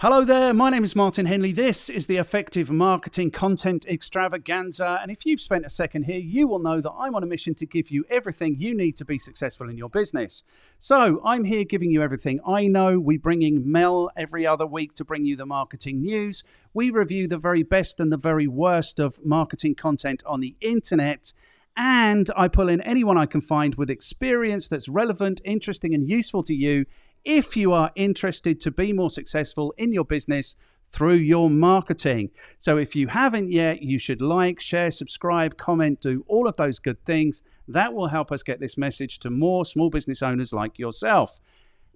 Hello there, my name is Martin Henley. This is the Effective Marketing Content Extravaganza. And if you've spent a second here, you will know that I'm on a mission to give you everything you need to be successful in your business. So I'm here giving you everything I know. We bring in Mel every other week to bring you the marketing news. We review the very best and the very worst of marketing content on the internet. And I pull in anyone I can find with experience that's relevant, interesting, and useful to you if you are interested to be more successful in your business through your marketing. So if you haven't yet, you should like, share, subscribe, comment, do all of those good things. That will help us get this message to more small business owners like yourself.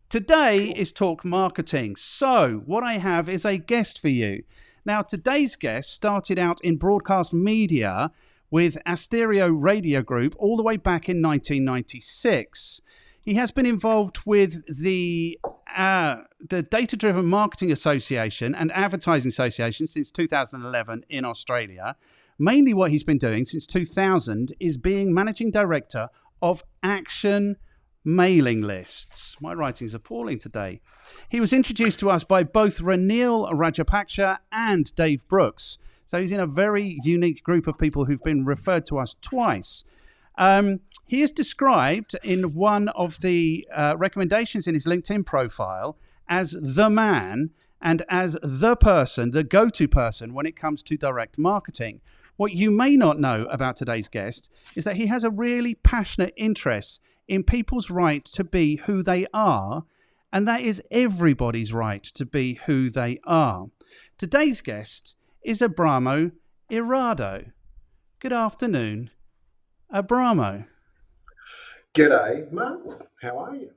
Today is Talk Marketing. So what I have is a guest for you. Now, today's guest started out in broadcast media with Austereo Radio Group all the way back in 1996. He has been involved with the Data-Driven Marketing Association and Advertising Association since 2011 in Australia. Mainly what he's been doing since 2000 is being managing director of Action mailing lists. My writing's appalling today. He was introduced to us by both Ranil Rajapaksha and Dave Brooks. So he's in a very unique group of people who've been referred to us twice. He is described in one of the recommendations in his LinkedIn profile as the man and as the person, the go-to person when it comes to direct marketing. What you may not know about today's guest is that he has a really passionate interest in people's right to be who they are, and that is everybody's right to be who they are. Today's guest is Abramo Ierardo. Good afternoon, Abramo. G'day, Martin. How are you?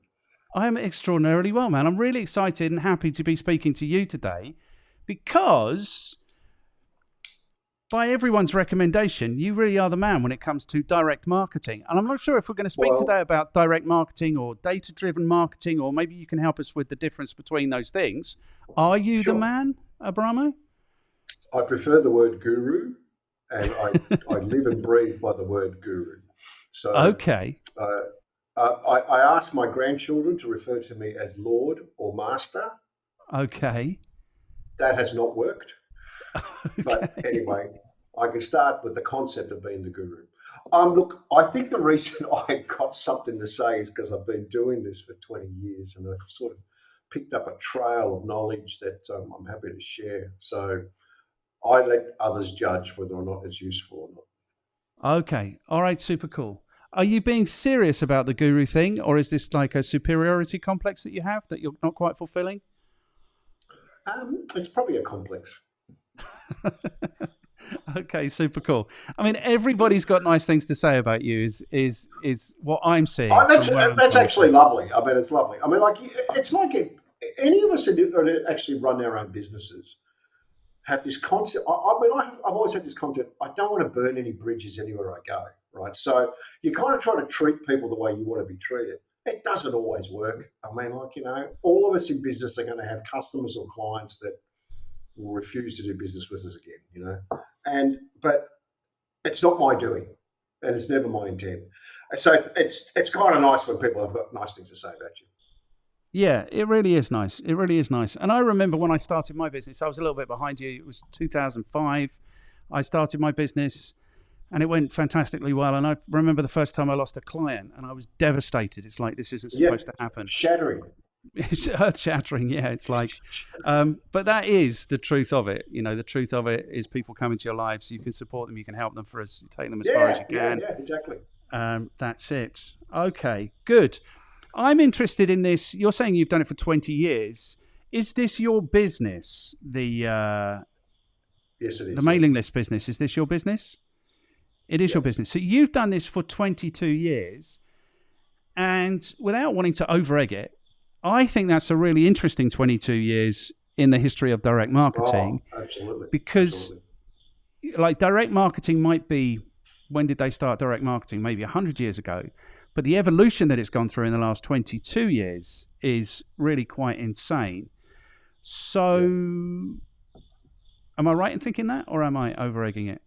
I'm extraordinarily well, man. I'm really excited and happy to be speaking to you today because, by everyone's recommendation, you really are the man when it comes to direct marketing. And I'm not sure if we're going to speak today about direct marketing or data-driven marketing, or maybe you can help us with the difference between those things. Are you the man, Abramo? I prefer the word guru, and I live and breathe by the word guru. So, okay. I ask my grandchildren to refer to me as Lord or Master. Okay. That has not worked. Okay. But anyway, I can start with the concept of being the guru. Look, I think the reason I got something to say is because I've been doing this for 20 years and I've sort of picked up a trail of knowledge that I'm happy to share. So I let others judge whether or not it's useful or not. Okay. All right. Super cool. Are you being serious about the guru thing, or is this like a superiority complex that you have that you're not quite fulfilling? It's probably a complex. Okay, super cool. I mean, everybody's got nice things to say about you. Is what I'm seeing. That's actually lovely. I mean, it's lovely. I mean, like it's like any of us that actually run our own businesses have this concept. I've always had this concept. I don't want to burn any bridges anywhere I go. Right. So you kind of try to treat people the way you want to be treated. It doesn't always work. I mean, all of us in business are going to have customers or clients that will refuse to do business with us again, but it's not my doing and it's never my intent. And so it's kind of nice when people have got nice things to say about you. Yeah, it really is nice. It really is nice. And I remember when I started my business, I was a little bit behind you. It was 2005. I started my business. And it went fantastically well. And I remember the first time I lost a client and I was devastated. It's like, this isn't supposed to happen. Shattering. It's earth-shattering, yeah. It's like, but that is the truth of it. The truth of it is people come into your lives, you can support them, you can help them take them as far as you can. Yeah, exactly. That's it. Okay, good. I'm interested in this. You're saying you've done it for 20 years. Is this your business? Yes, it is. The mailing list business. Is this your business? It is your business. So you've done this for 22 years, and without wanting to over-egg it, I think that's a really interesting 22 years in the history of direct marketing. Oh, absolutely. Because like direct marketing might be, when did they start direct marketing? Maybe 100 years ago. But the evolution that it's gone through in the last 22 years is really quite insane. So am I right in thinking that, or am I over-egging it?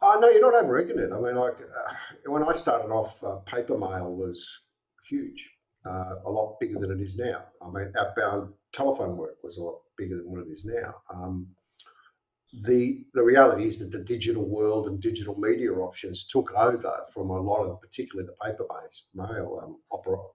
No, you're not over-egging it. I mean, when I started off, paper mail was huge. a lot bigger than it is now. I mean, outbound telephone work was a lot bigger than what it is now. The reality is that the digital world and digital media options took over from a lot of, particularly the paper-based mail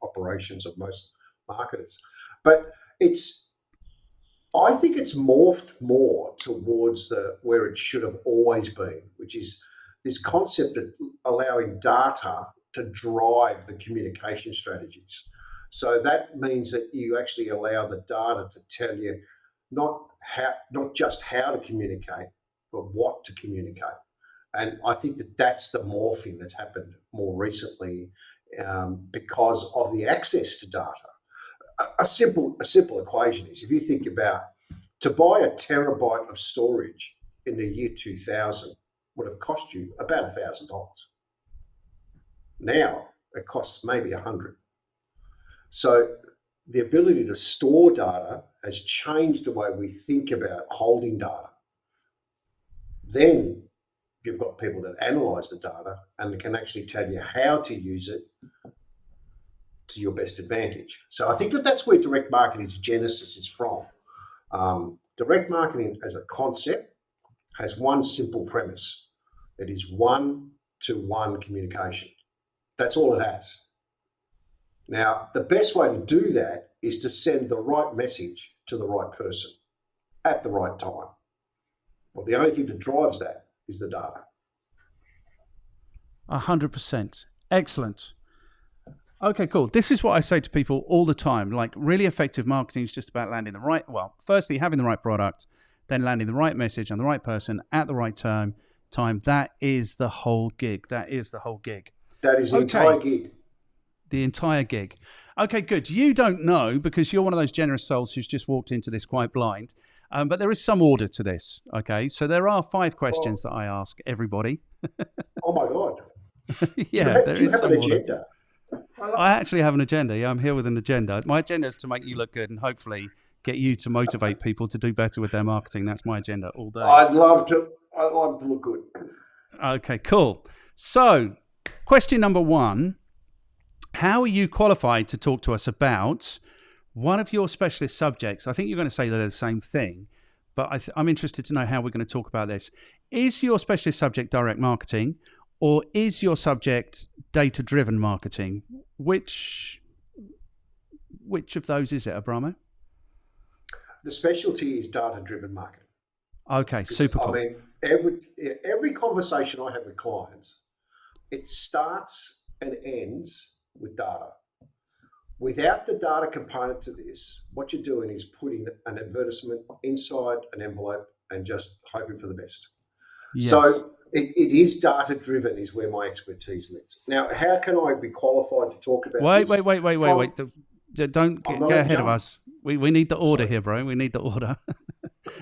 operations of most marketers. But I think it's morphed more towards where it should have always been, which is this concept of allowing data to drive the communication strategies. So that means that you actually allow the data to tell you not just how to communicate, but what to communicate. And I think that that's the morphing that's happened more recently because of the access to data. A simple equation is, if you think about, to buy a terabyte of storage in the year 2000 would have cost you about $1,000. Now it costs maybe 100. So the ability to store data has changed the way we think about holding data. Then you've got people that analyse the data and can actually tell you how to use it to your best advantage. So I think that's where direct marketing's genesis is from. Direct marketing as a concept has one simple premise. It is one-to-one communication. That's all it has. Now, the best way to do that is to send the right message to the right person at the right time. Well, the only thing that drives that is the data. 100%. Excellent. Okay, cool. This is what I say to people all the time. Like, really effective marketing is just about landing firstly, having the right product, then landing the right message on the right person at the right time. That is the whole gig. That is the entire gig. The entire gig. Okay, good. You don't know because you're one of those generous souls who's just walked into this quite blind. But there is some order to this. Okay, so there are 5 questions that I ask everybody. Oh my God. Yeah, there is some an order. Agenda? I actually have an agenda. Yeah, I'm here with an agenda. My agenda is to make you look good and hopefully get you to motivate people to do better with their marketing. That's my agenda all day. I'd love to look good. Okay, cool. So, question number 1. How are you qualified to talk to us about one of your specialist subjects? I think you're going to say they're the same thing, but I'm interested to know how we're going to talk about this. Is your specialist subject direct marketing, or is your subject data-driven marketing? Which of those is it, Abramo? The specialty is data-driven marketing. Okay, super cool. I mean, every conversation I have with clients, it starts and ends with data. Without the data component to this, what you're doing is putting an advertisement inside an envelope and just hoping for the best. Yes. So it is data-driven is where my expertise lives. Now, how can I be qualified to talk about this? Wait. Don't go ahead of us. We need the order here, bro. We need the order.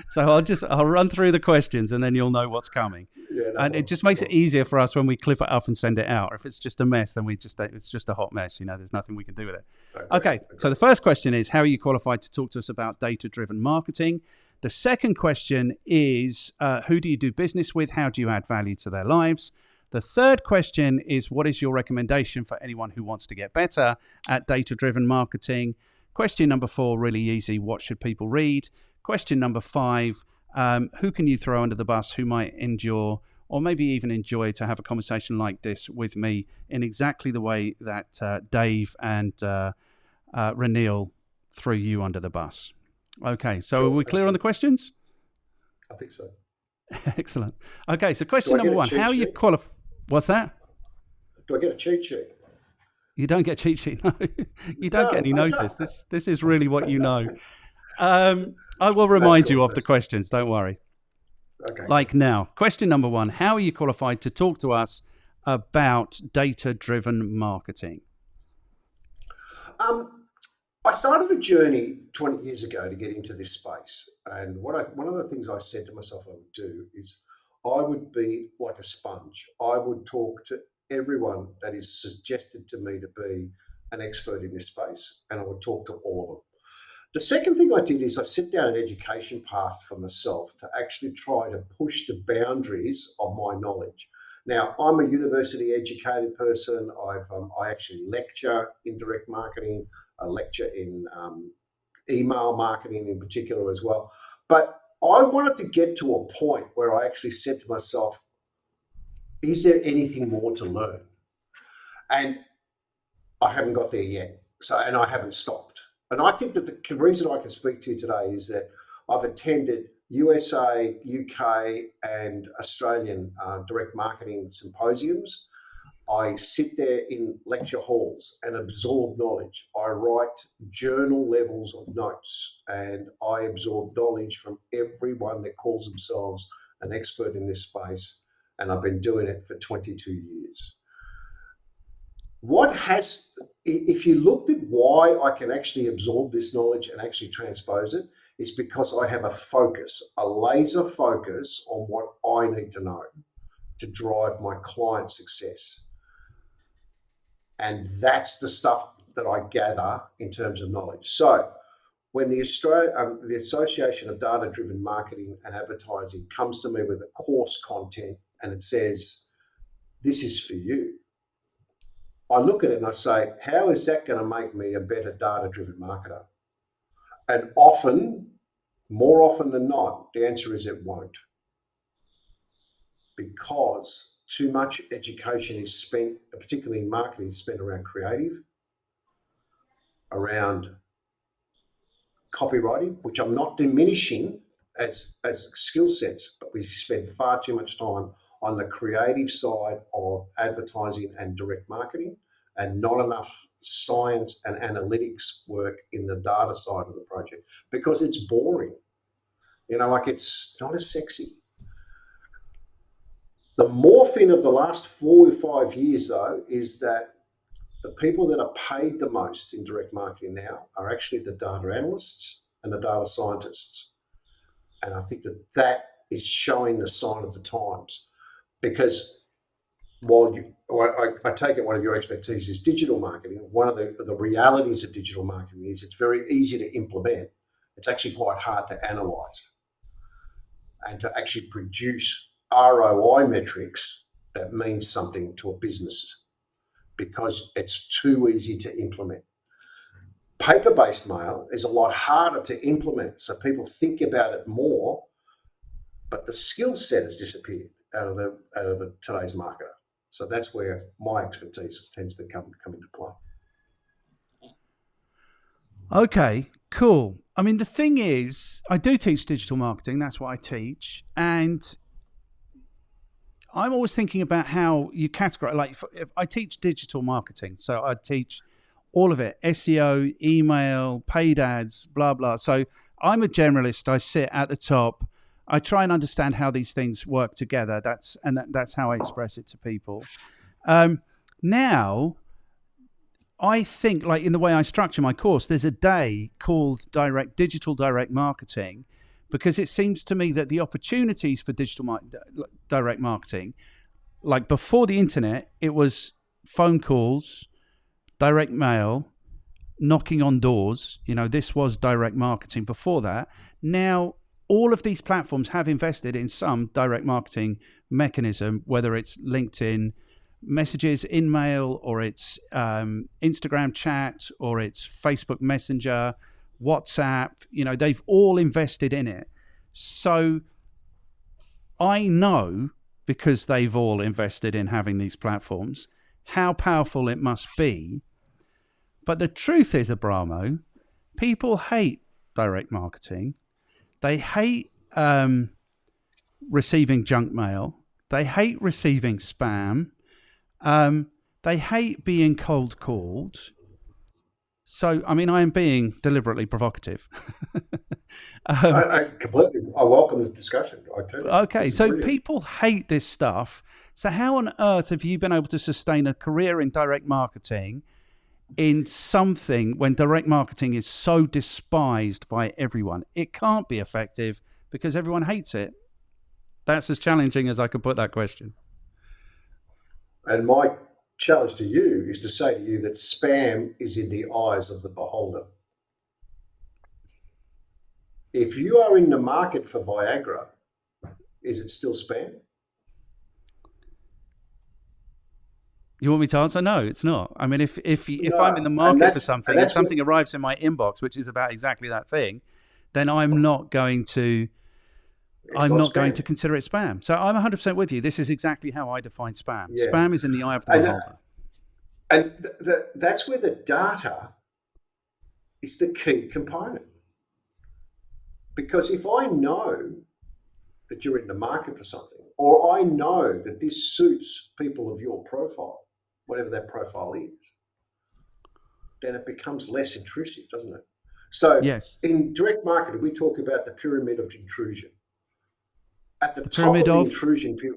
So I'll run through the questions and then you'll know what's coming. Yeah, and it just makes it easier for us when we clip it up and send it out. If it's just a mess, then it's just a hot mess. There's nothing we can do with it. Okay. So the first question is, how are you qualified to talk to us about data-driven marketing? The second question is, who do you do business with? How do you add value to their lives? The third question is, what is your recommendation for anyone who wants to get better at data-driven marketing? Question number 4, really easy. What should people read? Question number 5, who can you throw under the bus who might endure or maybe even enjoy to have a conversation like this with me in exactly the way that Dave and Renil threw you under the bus? Okay, so are we clear on the questions? I think so. Excellent. Okay, so question number 1, how are you qualified? What's that? Do I get a cheat sheet? You don't get cheat sheet, no. You don't get any notice. This is really what you know. I will remind you of the questions, don't worry. Okay. Like now, question number 1, how are you qualified to talk to us about data-driven marketing? I started a journey 20 years ago to get into this space. And one of the things I said to myself I would do is I would be like a sponge. I would talk to everyone that is suggested to me to be an expert in this space, and I would talk to all of them. The second thing I did is I set down an education path for myself to actually try to push the boundaries of my knowledge. Now, I'm a university educated person. I actually lecture in direct marketing. a lecture in email marketing in particular as well. But I wanted to get to a point where I actually said to myself, is there anything more to learn? And I haven't got there yet. And I haven't stopped. And I think that the reason I can speak to you today is that I've attended USA, UK, and Australian direct marketing symposiums. I sit there in lecture halls and absorb knowledge. I write journal levels of notes, and I absorb knowledge from everyone that calls themselves an expert in this space. And I've been doing it for 22 years. If you looked at why I can actually absorb this knowledge and actually transpose it, it's because I have a focus, a laser focus on what I need to know to drive my client success. And that's the stuff that I gather in terms of knowledge. So when the Association of Data-Driven Marketing and Advertising comes to me with a course content and it says, this is for you, I look at it and I say, how is that going to make me a better data-driven marketer? And more often than not, the answer is it won't. Because too much education is spent, particularly in marketing, is spent around creative, around copywriting, which I'm not diminishing as skill sets, but we spend far too much time on the creative side of advertising and direct marketing, and not enough science and analytics work in the data side of the project because it's boring. It's not as sexy. The morphing of the last 4 or 5 years, though, is that the people that are paid the most in direct marketing now are actually the data analysts and the data scientists. And I think that is showing the sign of the times, because I take it one of your expertise is digital marketing. One of the realities of digital marketing is it's very easy to implement. It's actually quite hard to analyze and to actually produce ROI metrics that means something to a business, because it's too easy to implement. Paper-based mail is a lot harder to implement, so people think about it more, but the skill set has disappeared out of today's marketer. So that's where my expertise tends to come into play. Okay, cool. I mean, the thing is, I do teach digital marketing. That's what I teach. And I'm always thinking about how you categorize. Like, if I teach digital marketing, so I teach all of it: SEO, email, paid ads, blah, blah. So I'm a generalist. I sit at the top. I try and understand how these things work together. That's how I express it to people. Now, I think, like in the way I structure my course, there's a day called Digital Direct Marketing, because it seems to me that the opportunities for digital direct marketing, like before the internet, it was phone calls, direct mail, knocking on doors. This was direct marketing before that. Now, all of these platforms have invested in some direct marketing mechanism, whether it's LinkedIn messages in mail, or it's Instagram chat, or it's Facebook Messenger, WhatsApp. They've all invested in it. So I know, because they've all invested in having these platforms, how powerful it must be. But the truth is, Abramo, people hate direct marketing. They hate receiving junk mail. They hate receiving spam. They hate being cold called. So, I mean, I am being deliberately provocative. I welcome the discussion. Okay, so people hate this stuff. So how on earth have you been able to sustain a career in direct marketing in something when direct marketing is so despised by everyone? It can't be effective because everyone hates it. That's as challenging as I could put that question. And my challenge to you is to say to you that spam is in the eyes of the beholder. If you are in the market for Viagra, is it still spam? You want me to answer? No, it's not. I mean, if I'm in the No, market for something and that's what, something arrives in my inbox which is about exactly that thing, then I'm not going to it's not spam. consider it spam. So I'm 100% with you. This is exactly how I define spam. Yeah, Spam is in the eye of the and beholder. that's where the data is the key component. Because if I know that you're in the market for something, or I know that this suits people of your profile, whatever that profile is, then it becomes less intrusive, doesn't it? So Yes. in direct marketing, we talk about the pyramid of intrusion. At the top pyramid of the of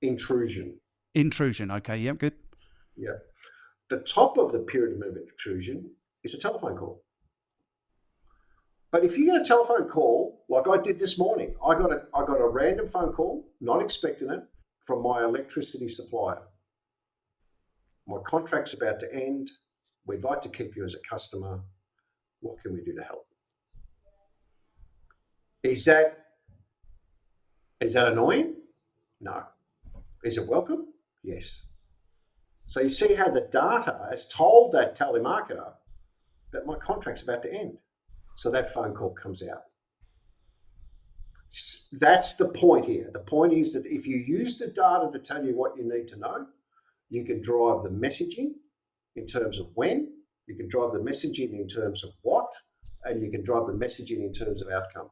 intrusion. Okay. Yep. Good. Yeah. The top of the pyramid of intrusion is a telephone call. But if you get a telephone call, like I did this morning, I got a random phone call, not expecting it, from my electricity supplier. My contract's about to end. We'd like to keep you as a customer. What can we do to help? Is that annoying? No. Is it welcome? Yes. So you see how the data has told that telemarketer that my contract's about to end. So that phone call comes out. That's the point here. The point is that if you use the data to tell you what you need to know, you can drive the messaging in terms of when, you can drive the messaging in terms of what, and you can drive the messaging in terms of outcome.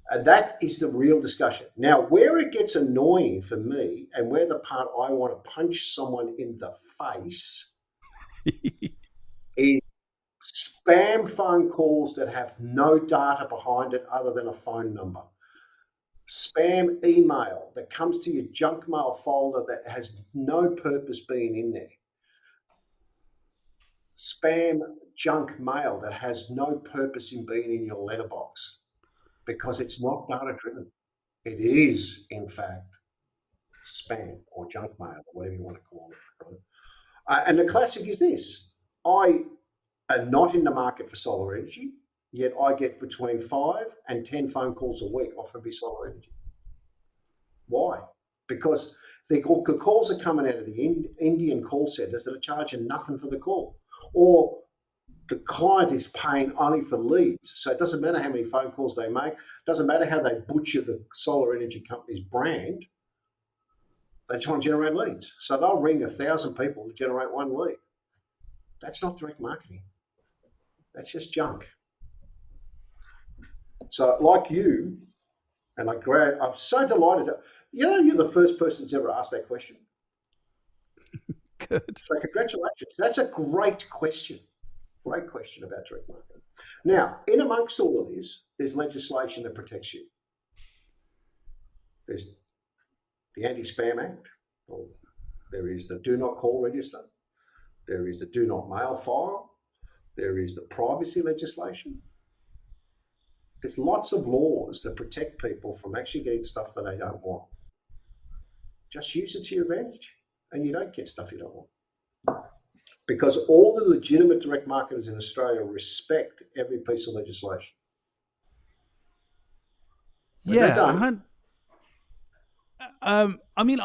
And that is the real discussion. Now, where it gets annoying for me and where the part I want to punch someone in the face is spam phone calls that have no data behind it other than a phone number. Spam email that comes to your junk mail folder that has no purpose being in there. Spam junk mail that has no purpose in being in your letterbox because it's not data driven. It is, in fact, spam or junk mail or whatever you want to call it. Right? And the classic is this. I am not in the market for solar energy, yet I get between 5 and 10 phone calls a week offering me solar energy. Why? Because the calls are coming out of the Indian call centers that are charging nothing for the call. Or the client is paying only for leads. So it doesn't matter how many phone calls they make, doesn't matter how they butcher the solar energy company's brand, they try and generate leads. So they'll ring 1,000 people to generate one lead. That's not direct marketing. That's just junk. So like you, and I'm so delighted that, you're the first person that's ever asked that question. Good. So congratulations. That's a great question. Great question about direct marketing. Now, in amongst all of this, there's legislation that protects you. There's the Anti-Spam Act. There is the Do Not Call Register. There is the Do Not Mail File. There is the privacy legislation. There's lots of laws that protect people from actually getting stuff that they don't want. Just use it to your advantage and you don't get stuff you don't want. Because all the legitimate direct marketers in Australia respect every piece of legislation. When they don't, I mean,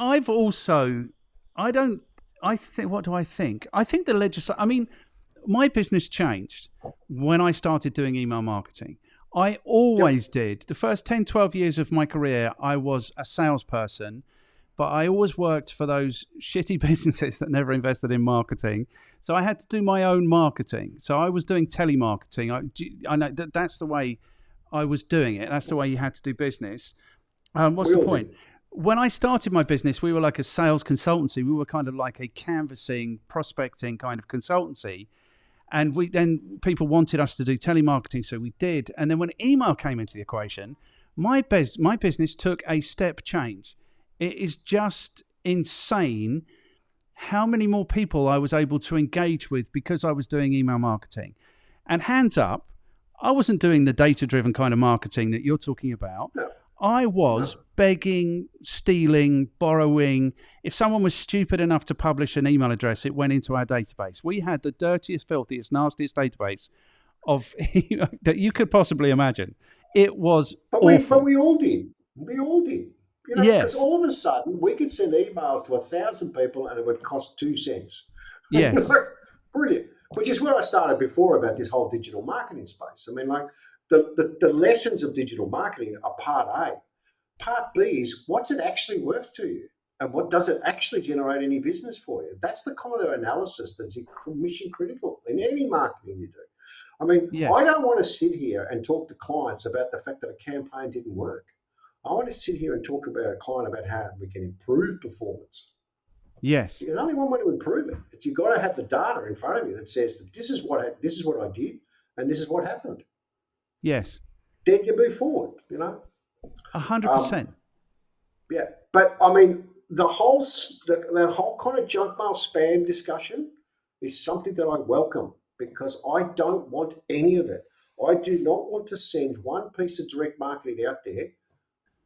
what do I think? I think the legislation, I mean, my business changed when I started doing email marketing. I always did. The first 10, 12 years of my career, I was a salesperson, but I always worked for those shitty businesses that never invested in marketing. So I had to do my own marketing. So I was doing telemarketing. I know that's the way I was doing it. That's the way you had to do business. What's the point? When I started my business, we were like a sales consultancy. We were kind of like a canvassing, prospecting kind of consultancy. And then people wanted us to do telemarketing, so we did. And then when email came into the equation, my business took a step change. It is just insane how many more people I was able to engage with because I was doing email marketing. And hands up, I wasn't doing the data-driven kind of marketing that you're talking about. No. I was begging, stealing, borrowing. If someone was stupid enough to publish an email address, it went into our database. We had the dirtiest, filthiest, nastiest database of that you could possibly imagine. It was awful. But we all did. We all did. You know, because Yes. all of a sudden we could send emails to 1,000 people and it would cost 2 cents. Yes. Brilliant. Which is where I started before about this whole digital marketing space. I mean, like the lessons of digital marketing are part A. Part B is what's it actually worth to you? And what does it actually generate any business for you? That's the kind of analysis that's mission critical in any marketing you do. I mean, I Yes. don't want to sit here and talk to clients about the fact that a campaign didn't work. I want to sit here and talk about a client about how we can improve performance. Yes. There's only one way to improve it. You've got to have the data in front of you that says that this is what I did and this is what happened. Yes. Then you move forward. You know. 100%. Yeah, but I mean, that whole kind of junk mail spam discussion is something that I welcome because I don't want any of it. I do not want to send one piece of direct marketing out there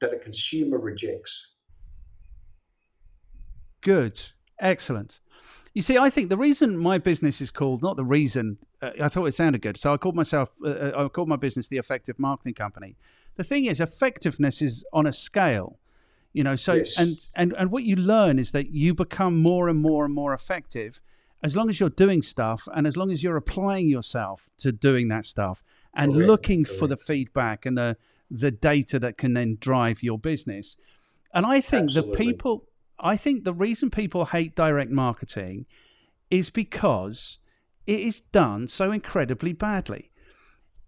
that a consumer rejects. Good. Excellent. You see, I think the reason my business is called, not the reason, I thought it sounded good. So I called my business the Effective Marketing Company. The thing is, effectiveness is on a scale, you know, so, Yes. and what you learn is that you become more and more and more effective as long as you're doing stuff and as long as you're applying yourself to doing that stuff and looking for the feedback and the data that can then drive your business. And I think the reason people hate direct marketing is because it is done so incredibly badly.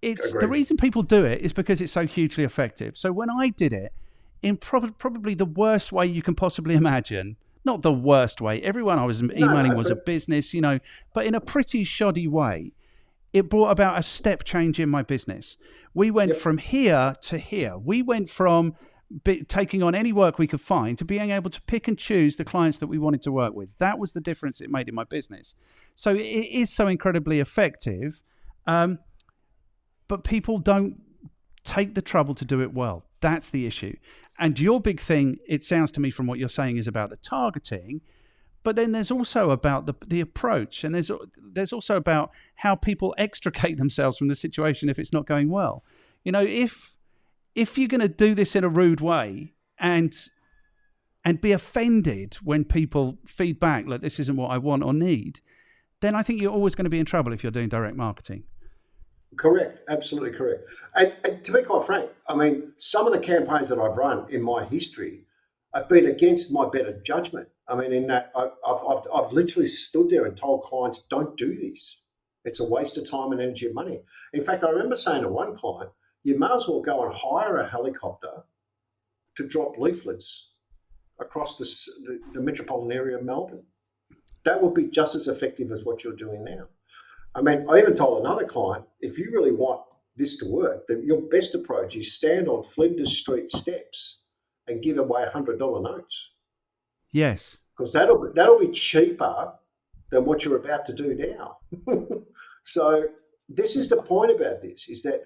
The reason people do it is because it's so hugely effective. So when I did it in probably the worst way you can possibly imagine, not the worst way, everyone I was emailing was a business, you know, but in a pretty shoddy way, it brought about a step change in my business. We went from here to here. We went from taking on any work we could find to being able to pick and choose the clients that we wanted to work with. That was the difference it made in my business. So it is so incredibly effective, but people don't take the trouble to do it well. That's the issue. And your big thing, it sounds to me from what you're saying, is about the targeting, but then there's also about the approach, and there's also about how people extricate themselves from the situation if it's not going well. You know, if you're going to do this in a rude way and be offended when people feed back like this isn't what I want or need, then I think you're always going to be in trouble if you're doing direct marketing. Correct, absolutely correct. And to be quite frank, I mean, some of the campaigns that I've run in my history have been against my better judgment. I mean, in that I've literally stood there and told clients, don't do this. It's a waste of time and energy and money. In fact, I remember saying to one client, you may as well go and hire a helicopter to drop leaflets across the metropolitan area of Melbourne. That would be just as effective as what you're doing now. I mean, I even told another client, if you really want this to work, then your best approach is stand on Flinders Street steps and give away $100 notes. Yes. Because that'll be cheaper than what you're about to do now. So this is the point about this, is that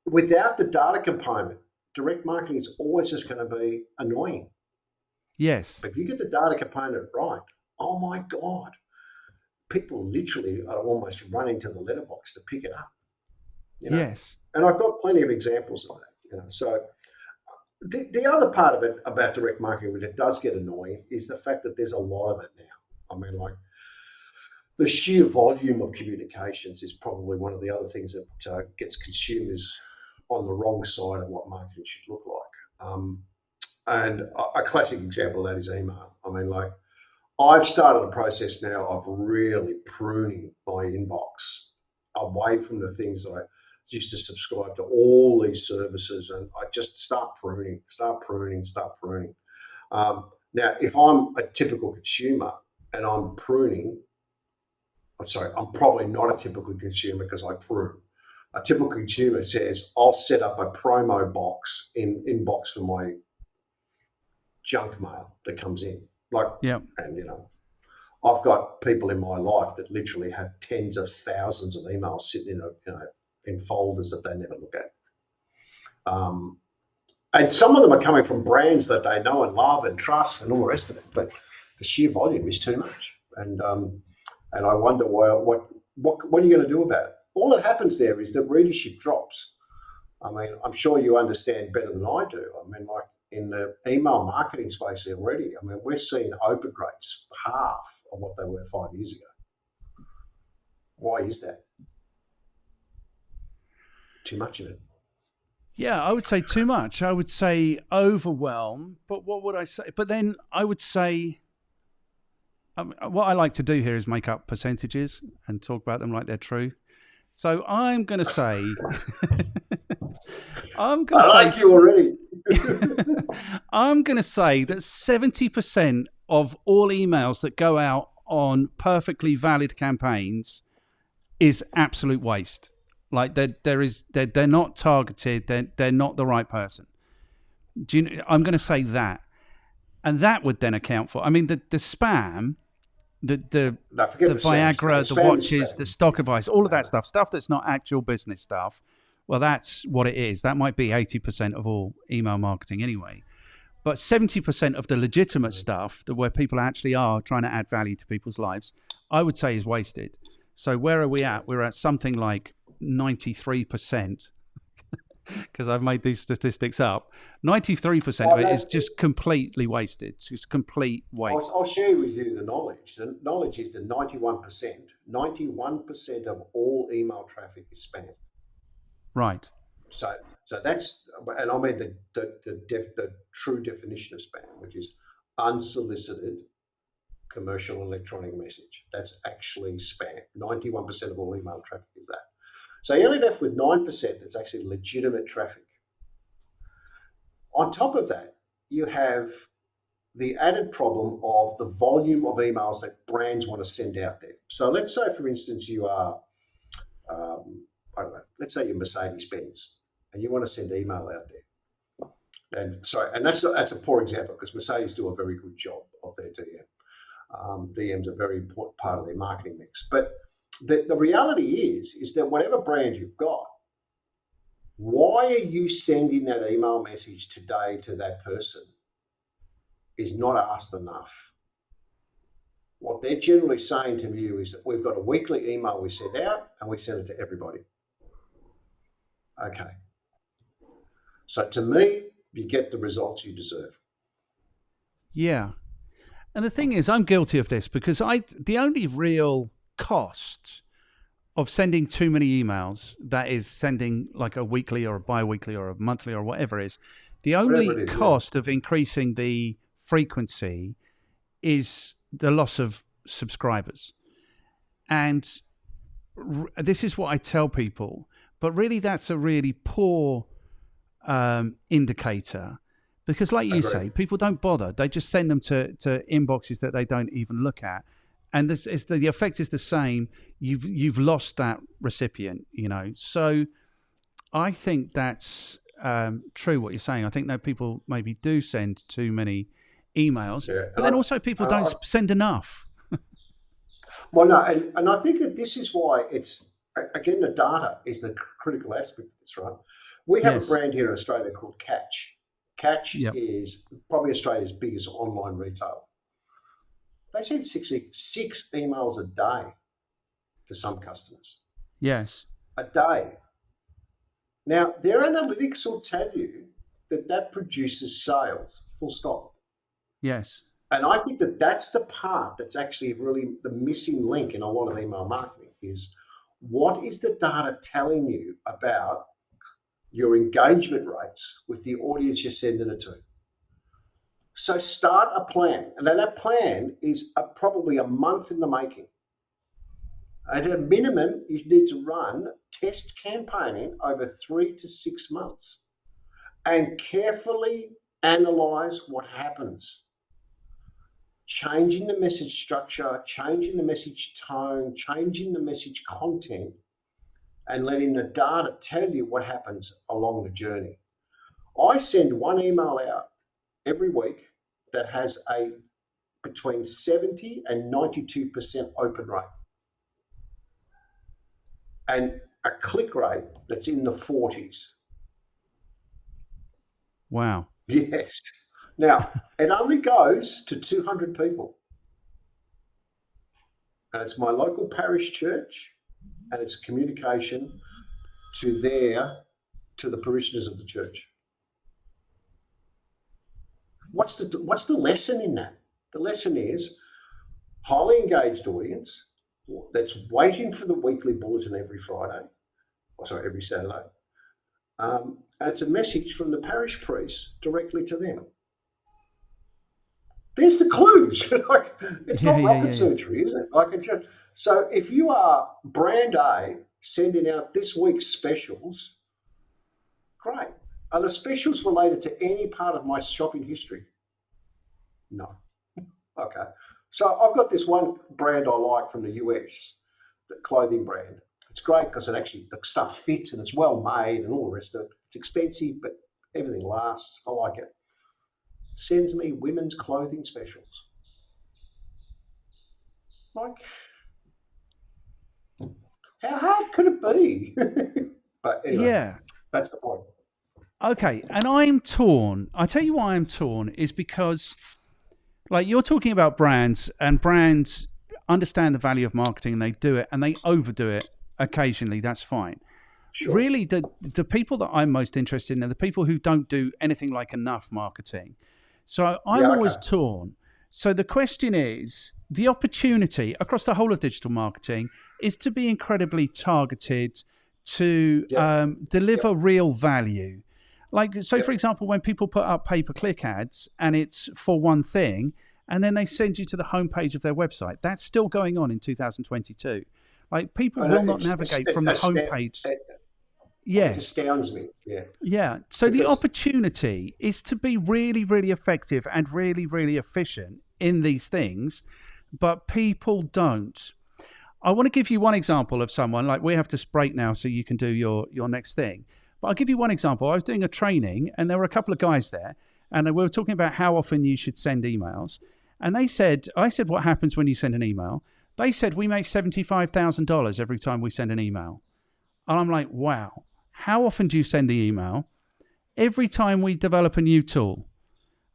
without the data component, direct marketing is always just going to be annoying. Yes. But if you get the data component right, oh my God, people literally are almost running to the letterbox to pick it up. You know? Yes. And I've got plenty of examples of that. You know, so the other part of it about direct marketing, which it does get annoying, is the fact that there's a lot of it now. I mean, like the sheer volume of communications is probably one of the other things that gets consumers on the wrong side of what marketing should look like. And a classic example of that is email. I mean, like I've started a process now of really pruning my inbox away from the things that I used to subscribe to all these services, and I just start pruning. Now, if I'm a typical consumer and I'm pruning, I'm probably not a typical consumer because I prune. A typical consumer says, I'll set up a promo box inbox for my junk mail that comes in. And you know, I've got people in my life that literally have tens of thousands of emails sitting in folders that they never look at. And some of them are coming from brands that they know and love and trust and all the rest of it. But the sheer volume is too much. And I wonder what are you going to do about it? All that happens there is that readership drops. I mean, I'm sure you understand better than I do. I mean, like in the email marketing space already. I mean, we're seeing open rates half of what they were 5 years ago. Why is that? Too much of it. Yeah, I would say too much. I would say overwhelm. But what would I say? But then I would say, what I like to do here is make up percentages and talk about them like they're true. So I'm going to say, I like you already. I'm going to say that 70% of all emails that go out on perfectly valid campaigns is absolute waste. Like they're not targeted. They're not the right person. I'm going to say that, and that would then account for. I mean, the spam, the Viagra, the watches, the stock advice, all of that stuff that's not actual business stuff. Well, that's what it is. That might be 80% of all email marketing anyway. But 70% of the legitimate stuff, where people actually are trying to add value to people's lives, I would say is wasted. So where are we at? We're at something like 93%, because I've made these statistics up. 93% of it is just completely wasted. It's just complete waste. I'll share with you the knowledge. The knowledge is that 91%. 91% of all email traffic is spam. Right. So that's, and I mean the true definition of spam, which is unsolicited commercial electronic message. That's actually spam. 91% of all email traffic is that. So you're only left with 9% that's actually legitimate traffic. On top of that, you have the added problem of the volume of emails that brands want to send out there. So let's say, for instance, you are, I don't know, let's say you're Mercedes-Benz and you want to send email out there. And that's a poor example, because Mercedes do a very good job of their DM. DM's a very important part of their marketing mix. But the reality is that whatever brand you've got, why are you sending that email message today to that person is not asked enough. What they're generally saying to you is that we've got a weekly email we send out and we send it to everybody. Okay. So to me, you get the results you deserve. Yeah. And the thing is, I'm guilty of this, because the only real cost of sending too many emails, that is sending like a weekly or a bi-weekly or a monthly or whatever it is, the only cost of increasing the frequency is the loss of subscribers. And this is what I tell people, but really that's a really poor indicator, because like you say, people don't bother. They just send them to inboxes that they don't even look at. And the effect is the same. You've lost that recipient, you know. So I think that's true what you're saying. I think that people maybe do send too many emails, but then also people don't send enough. Well, no, and I think that this is why it's, again, the data is the critical aspect of this, right? We have a brand here in Australia called Catch. Catch is probably Australia's biggest online retailer. They send six emails a day to some customers. Yes. A day. Now, their analytics will tell you that produces sales, full stop. Yes. And I think that that's the part that's actually really the missing link in a lot of email marketing is, what is the data telling you about your engagement rates with the audience you're sending it to? So start a plan. And then that plan is probably a month in the making. At a minimum, you need to run test campaigning over 3 to 6 months and carefully analyze what happens. Changing the message structure, changing the message tone, changing the message content, and letting the data tell you what happens along the journey. I send one email out every week that has a between 70 and 92% open rate, and a click rate that's in the 40s. Wow. Yes. Now, it only goes to 200 people. And it's my local parish church, and it's a communication to the parishioners of the church. what's the lesson in that? The lesson is highly engaged audience that's waiting for the weekly bulletin every every Saturday. And it's a message from the parish priest directly to them. There's the clues. It's not rocket surgery, is it? So if you are brand A sending out this week's specials, great. Are the specials related to any part of my shopping history? No. Okay. So I've got this one brand I like from the US, the clothing brand. It's great because the stuff fits and it's well made and all the rest of it. It's expensive, but everything lasts. I like it. Sends me women's clothing specials. How hard could it be? But anyway, that's the point. Okay, and I'm torn. I tell you why I'm torn is because, you're talking about brands, and brands understand the value of marketing, and they do it, and they overdo it occasionally. That's fine. Sure. Really, the people that I'm most interested in are the people who don't do anything like enough marketing. So I'm always torn. So the question is, the opportunity across the whole of digital marketing is to be incredibly targeted, to deliver real value. For example, when people put up pay-per-click ads and it's for one thing, and then they send you to the homepage of their website, that's still going on in 2022. People will not navigate from the homepage. It astounds me. Yeah. So the opportunity is to be really, really effective and really, really efficient in these things, but people don't. I want to give you one example of someone, we have to break now so you can do your next thing. But I'll give you one example. I was doing a training and there were a couple of guys there and we were talking about how often you should send emails. And I said, what happens when you send an email? They said, we make $75,000 every time we send an email. And I'm like, wow, how often do you send the email? Every time we develop a new tool.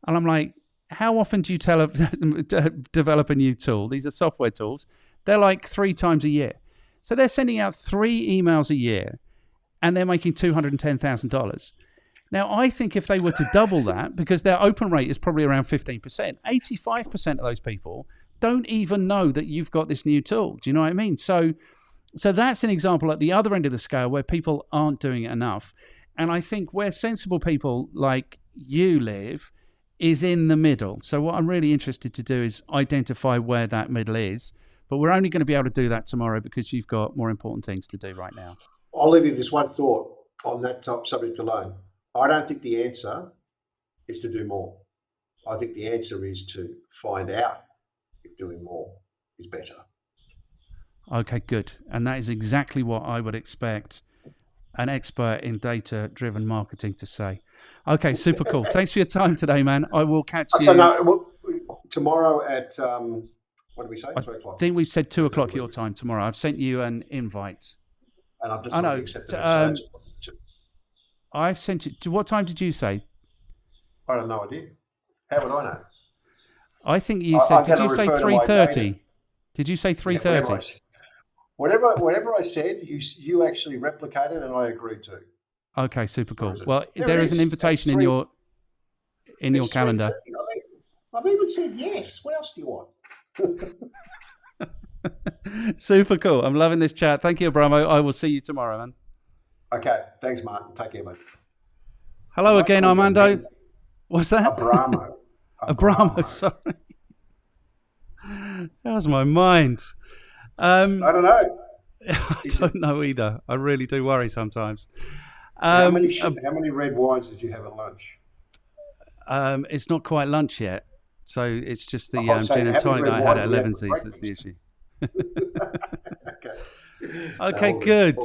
And I'm like, how often do you develop a new tool? These are software tools. They're 3 times a year. So they're sending out 3 emails a year and they're making $210,000. Now, I think if they were to double that, because their open rate is probably around 15%, 85% of those people don't even know that you've got this new tool. Do you know what I mean? So that's an example at the other end of the scale where people aren't doing it enough. And I think where sensible people like you live is in the middle. So what I'm really interested to do is identify where that middle is. But we're only going to be able to do that tomorrow because you've got more important things to do right now. I'll leave you just one thought on that subject alone. I don't think the answer is to do more. I think the answer is to find out if doing more is better. Okay, good. And that is exactly what I would expect an expert in data-driven marketing to say. Okay, super cool. Thanks for your time today, man. I will catch you. So tomorrow at, what did we say? 3 o'clock. I think we've said 2 o'clock your time tomorrow. I've sent you an invite. And I've just accepted it. I've sent it. What time did you say? I have no idea. How would I know? I think you said, did you say 3:30? Did you say 3:30? Yeah, whatever I said, you actually replicated and I agreed to. Okay, super cool. Well, there is an invitation in your calendar. I've even said yes. What else do you want? Super cool. I'm loving this chat. Thank you, Abramo. I will see you tomorrow, man. Okay. Thanks, Martin. Take care, mate. Hello again, Armando. What's that? Abramo. Sorry. That was my mind. I don't know. I don't know either. I really do worry sometimes. How many red wines did you have at lunch? It's not quite lunch yet. So it's just the gin and tonic that I had at 11's that's the issue. Okay, good.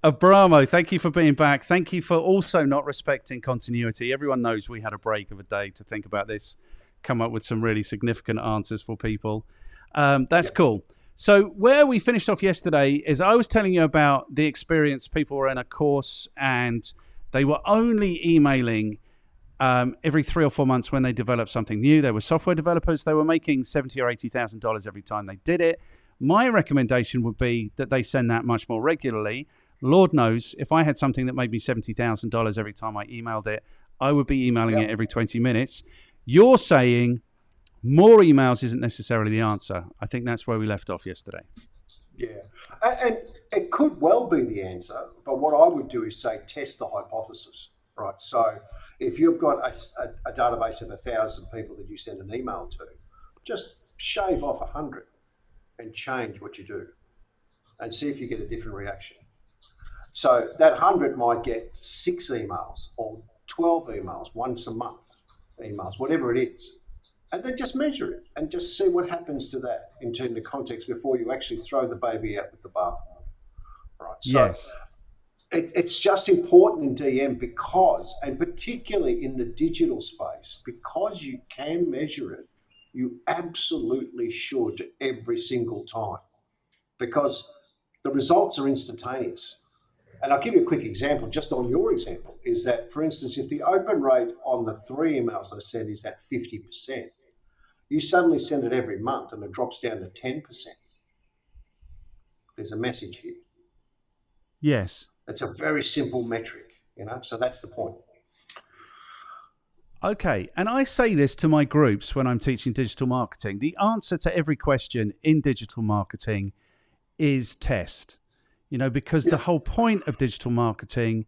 Abramo, thank you for being back. Thank you for also not respecting continuity. Everyone knows we had a break of a day to think about this, come up with some really significant answers for people. That's cool. So where we finished off yesterday is I was telling you about the experience. People were in a course and they were only emailing every 3 or 4 months when they developed something new. They were software developers. They were making $70,000 or $80,000 every time they did it. My recommendation would be that they send that much more regularly. Lord knows, if I had something that made me $70,000 every time I emailed it, I would be emailing it every 20 minutes. You're saying more emails isn't necessarily the answer. I think that's where we left off yesterday. Yeah, and it could well be the answer, but what I would do is say test the hypothesis, right? So if you've got a database of 1,000 people that you send an email to, just shave off 100 and change what you do and see if you get a different reaction. So that 100 might get 6 emails or 12 emails, once a month emails, whatever it is. And then just measure it and just see what happens to that in terms of context before you actually throw the baby out with the bathwater. Right. So Yes. it's just important in DM because, and particularly in the digital space, because you can measure it, you absolutely should every single time because the results are instantaneous. And I'll give you a quick example, just on your example, is that, for instance, if the open rate on the 3 emails I send is at 50%, you suddenly send it every month and it drops down to 10%. There's a message here. Yes. It's a very simple metric, so that's the point. Okay, and I say this to my groups when I'm teaching digital marketing. The answer to every question in digital marketing is test. Because the whole point of digital marketing,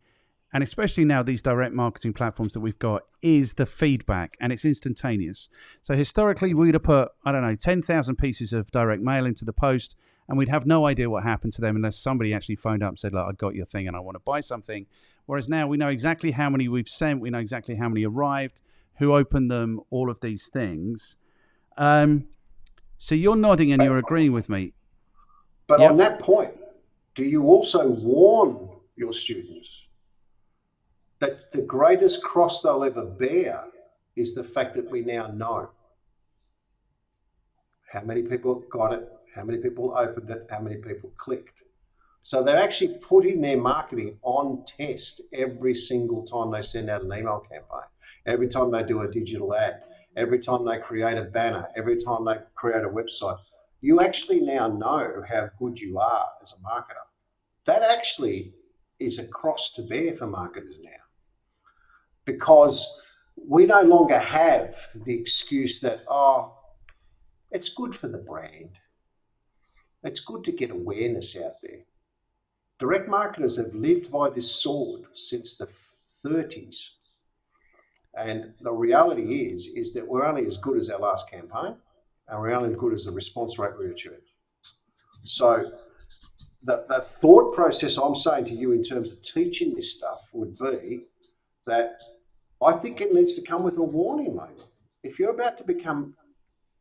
and especially now these direct marketing platforms that we've got, is the feedback, and it's instantaneous. So historically, we'd have put, 10,000 pieces of direct mail into the post, and we'd have no idea what happened to them unless somebody actually phoned up and said, look, I got your thing and I want to buy something. Whereas now we know exactly how many we've sent, we know exactly how many arrived, who opened them, all of these things. So you're nodding and you're agreeing with me. But on that point, do you also warn your students that the greatest cross they'll ever bear is the fact that we now know how many people got it, how many people opened it, how many people clicked. So they're actually putting their marketing on test every single time they send out an email campaign, every time they do a digital ad, every time they create a banner, every time they create a website. You actually now know how good you are as a marketer. That actually is a cross to bear for marketers now, because we no longer have the excuse that, it's good for the brand. It's good to get awareness out there. Direct marketers have lived by this sword since the 30s. And the reality is that we're only as good as our last campaign, and we're only as good as the response rate we achieve. So the thought process I'm saying to you in terms of teaching this stuff would be that I think it needs to come with a warning, mate. If you're about to become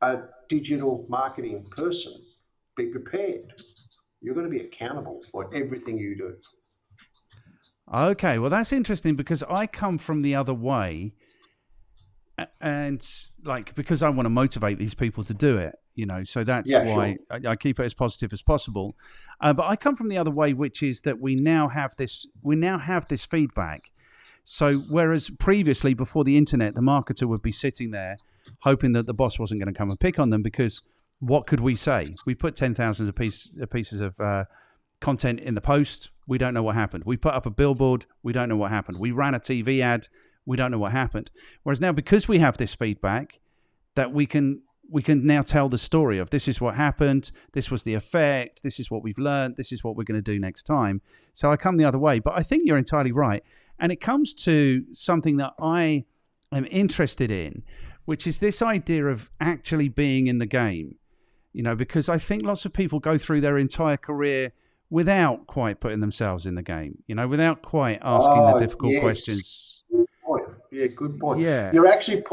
a digital marketing person, be prepared. You're going to be accountable for everything you do. Okay, well, that's interesting because I come from the other way, and because I want to motivate these people to do it, so that's why sure. I keep it as positive as possible. But I come from the other way, which is that we now have this feedback. So whereas previously, before the internet, the marketer would be sitting there hoping that the boss wasn't going to come and pick on them, because what could we say? We put 10,000 of pieces of content in the post. We don't know what happened. We put up a billboard. We don't know what happened. We ran a TV ad. We don't know what happened. Whereas now, because we have this feedback, that we can now tell the story of this is what happened. This was the effect. This is what we've learned. This is what we're going to do next time. So I come the other way, but I think you're entirely right. And it comes to something that I am interested in, which is this idea of actually being in the game. Because I think lots of people go through their entire career without quite putting themselves in the game, without quite asking the difficult questions. Good point. Yeah, good point. Yeah. You're actually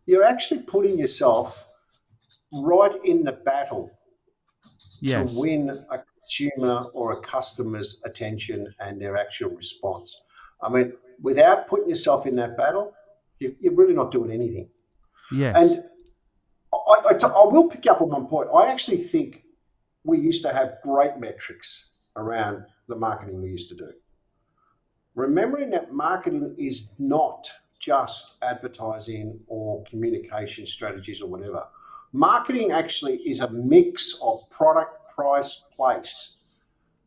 you're actually putting yourself right in the battle to win a consumer or a customer's attention and their actual response. I mean, without putting yourself in that battle, you're really not doing anything. Yes. And I will pick up on one point. I actually think we used to have great metrics around the marketing we used to do. Remembering that marketing is not just advertising or communication strategies or whatever. Marketing actually is a mix of product, price, place,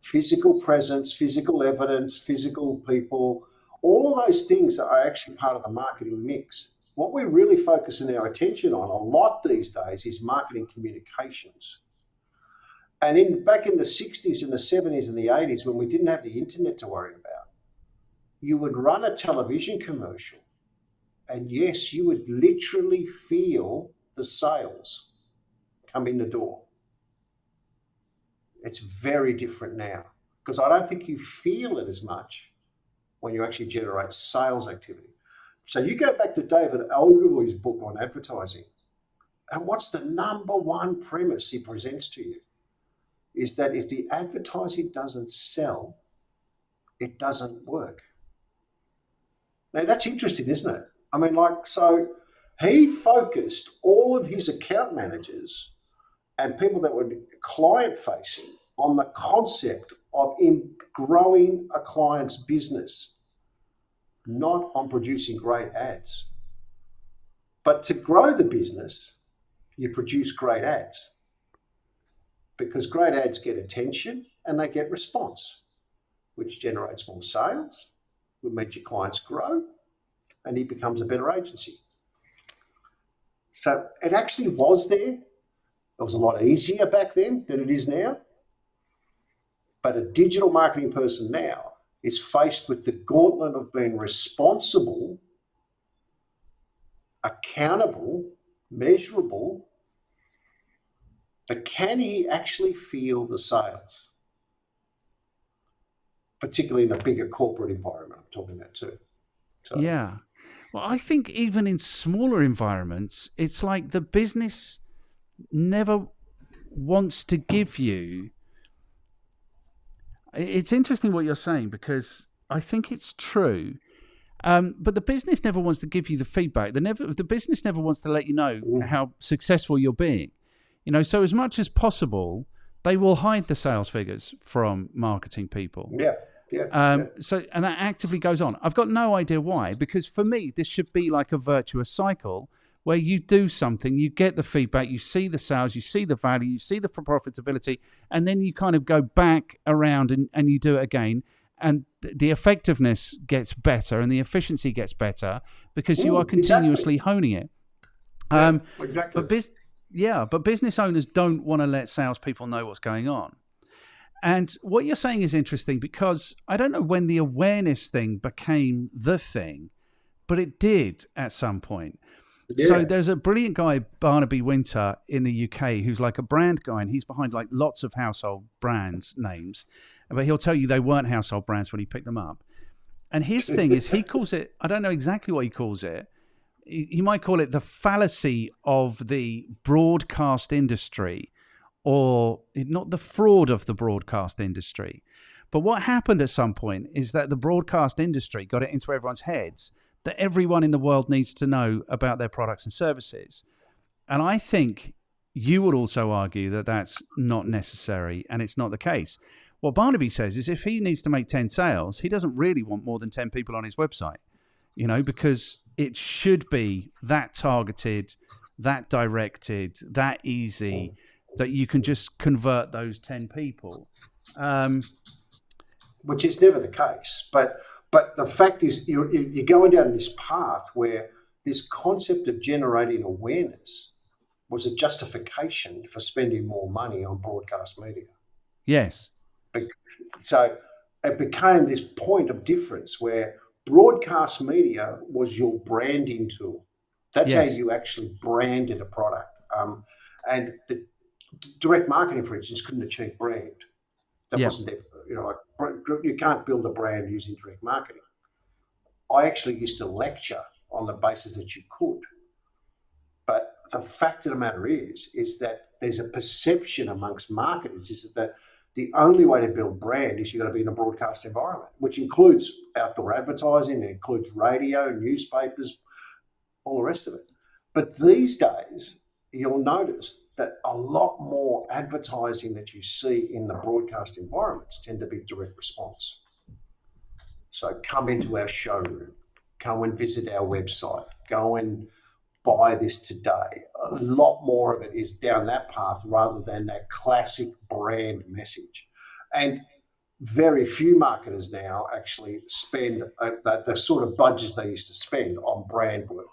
physical presence, physical evidence, physical people. All of those things are actually part of the marketing mix. what we're really focusing our attention on a lot these days is marketing communications. And back in the 60s and the 70s and the 80s, when we didn't have the internet to worry about, you would run a television commercial and yes, you would literally feel the sales come in the door. It's very different now because I don't think you feel it as much when you actually generate sales activity. So you go back to David Ogilvy's book on advertising, and what's the number one premise he presents to you is that if the advertising doesn't sell, it doesn't work. Now that's interesting, isn't it? I mean, so he focused all of his account managers and people that were client facing on the concept of growing a client's business, not on producing great ads. But to grow the business, you produce great ads because great ads get attention and they get response, which generates more sales, which means your clients grow and he becomes a better agency. So it actually was there. It was a lot easier back then than it is now. But a digital marketing person now is faced with the gauntlet of being responsible, accountable, measurable, but can he actually feel the sales? Particularly in a bigger corporate environment, I'm talking about too. So. Yeah. Well, I think even in smaller environments, it's like the business never wants to give you. It's interesting what you're saying because I think it's true. But the business never wants to give you the feedback. The business never wants to let you know how successful you're being. So as much as possible, they will hide the sales figures from marketing people. Yeah. And that actively goes on. I've got no idea why, because for me, this should be like a virtuous cycle where you do something, you get the feedback, you see the sales, you see the value, you see the profitability, and then you kind of go back around and you do it again. And the effectiveness gets better and the efficiency gets better because you are continuously honing it. Exactly. But business owners don't want to let salespeople know what's going on. And what you're saying is interesting because I don't know when the awareness thing became the thing, but it did at some point. Yeah. So there's a brilliant guy, Barnaby Winter, in the UK, who's like a brand guy, and he's behind like lots of household brands names, but he'll tell you they weren't household brands when he picked them up. And his thing is he calls it, I don't know exactly what he calls it. He might call it the fallacy of the broadcast industry, or not the fraud of the broadcast industry. But what happened at some point is that the broadcast industry got it into everyone's heads that everyone in the world needs to know about their products and services. And I think you would also argue that that's not necessary and it's not the case. What Barnaby says is if he needs to make 10 sales, he doesn't really want more than 10 people on his website, because it should be that targeted, that directed, that easy, that you can just convert those 10 people. Which is never the case. But the fact is, you're going down this path where this concept of generating awareness was a justification for spending more money on broadcast media. Yes. So it became this point of difference where broadcast media was your branding tool. That's how you actually branded a product. And the direct marketing, for instance, couldn't achieve brand. That wasn't there. You can't build a brand using direct marketing. I actually used to lecture on the basis that you could. But the fact of the matter is that there's a perception amongst marketers is that the only way to build brand is you've got to be in a broadcast environment, which includes outdoor advertising, it includes radio, newspapers, all the rest of it. But these days, you'll notice that a lot more advertising that you see in the broadcast environments tend to be direct response. So come into our showroom, go and visit our website, go and buy this today. A lot more of it is down that path rather than that classic brand message. And very few marketers now actually spend the sort of budgets they used to spend on brand work.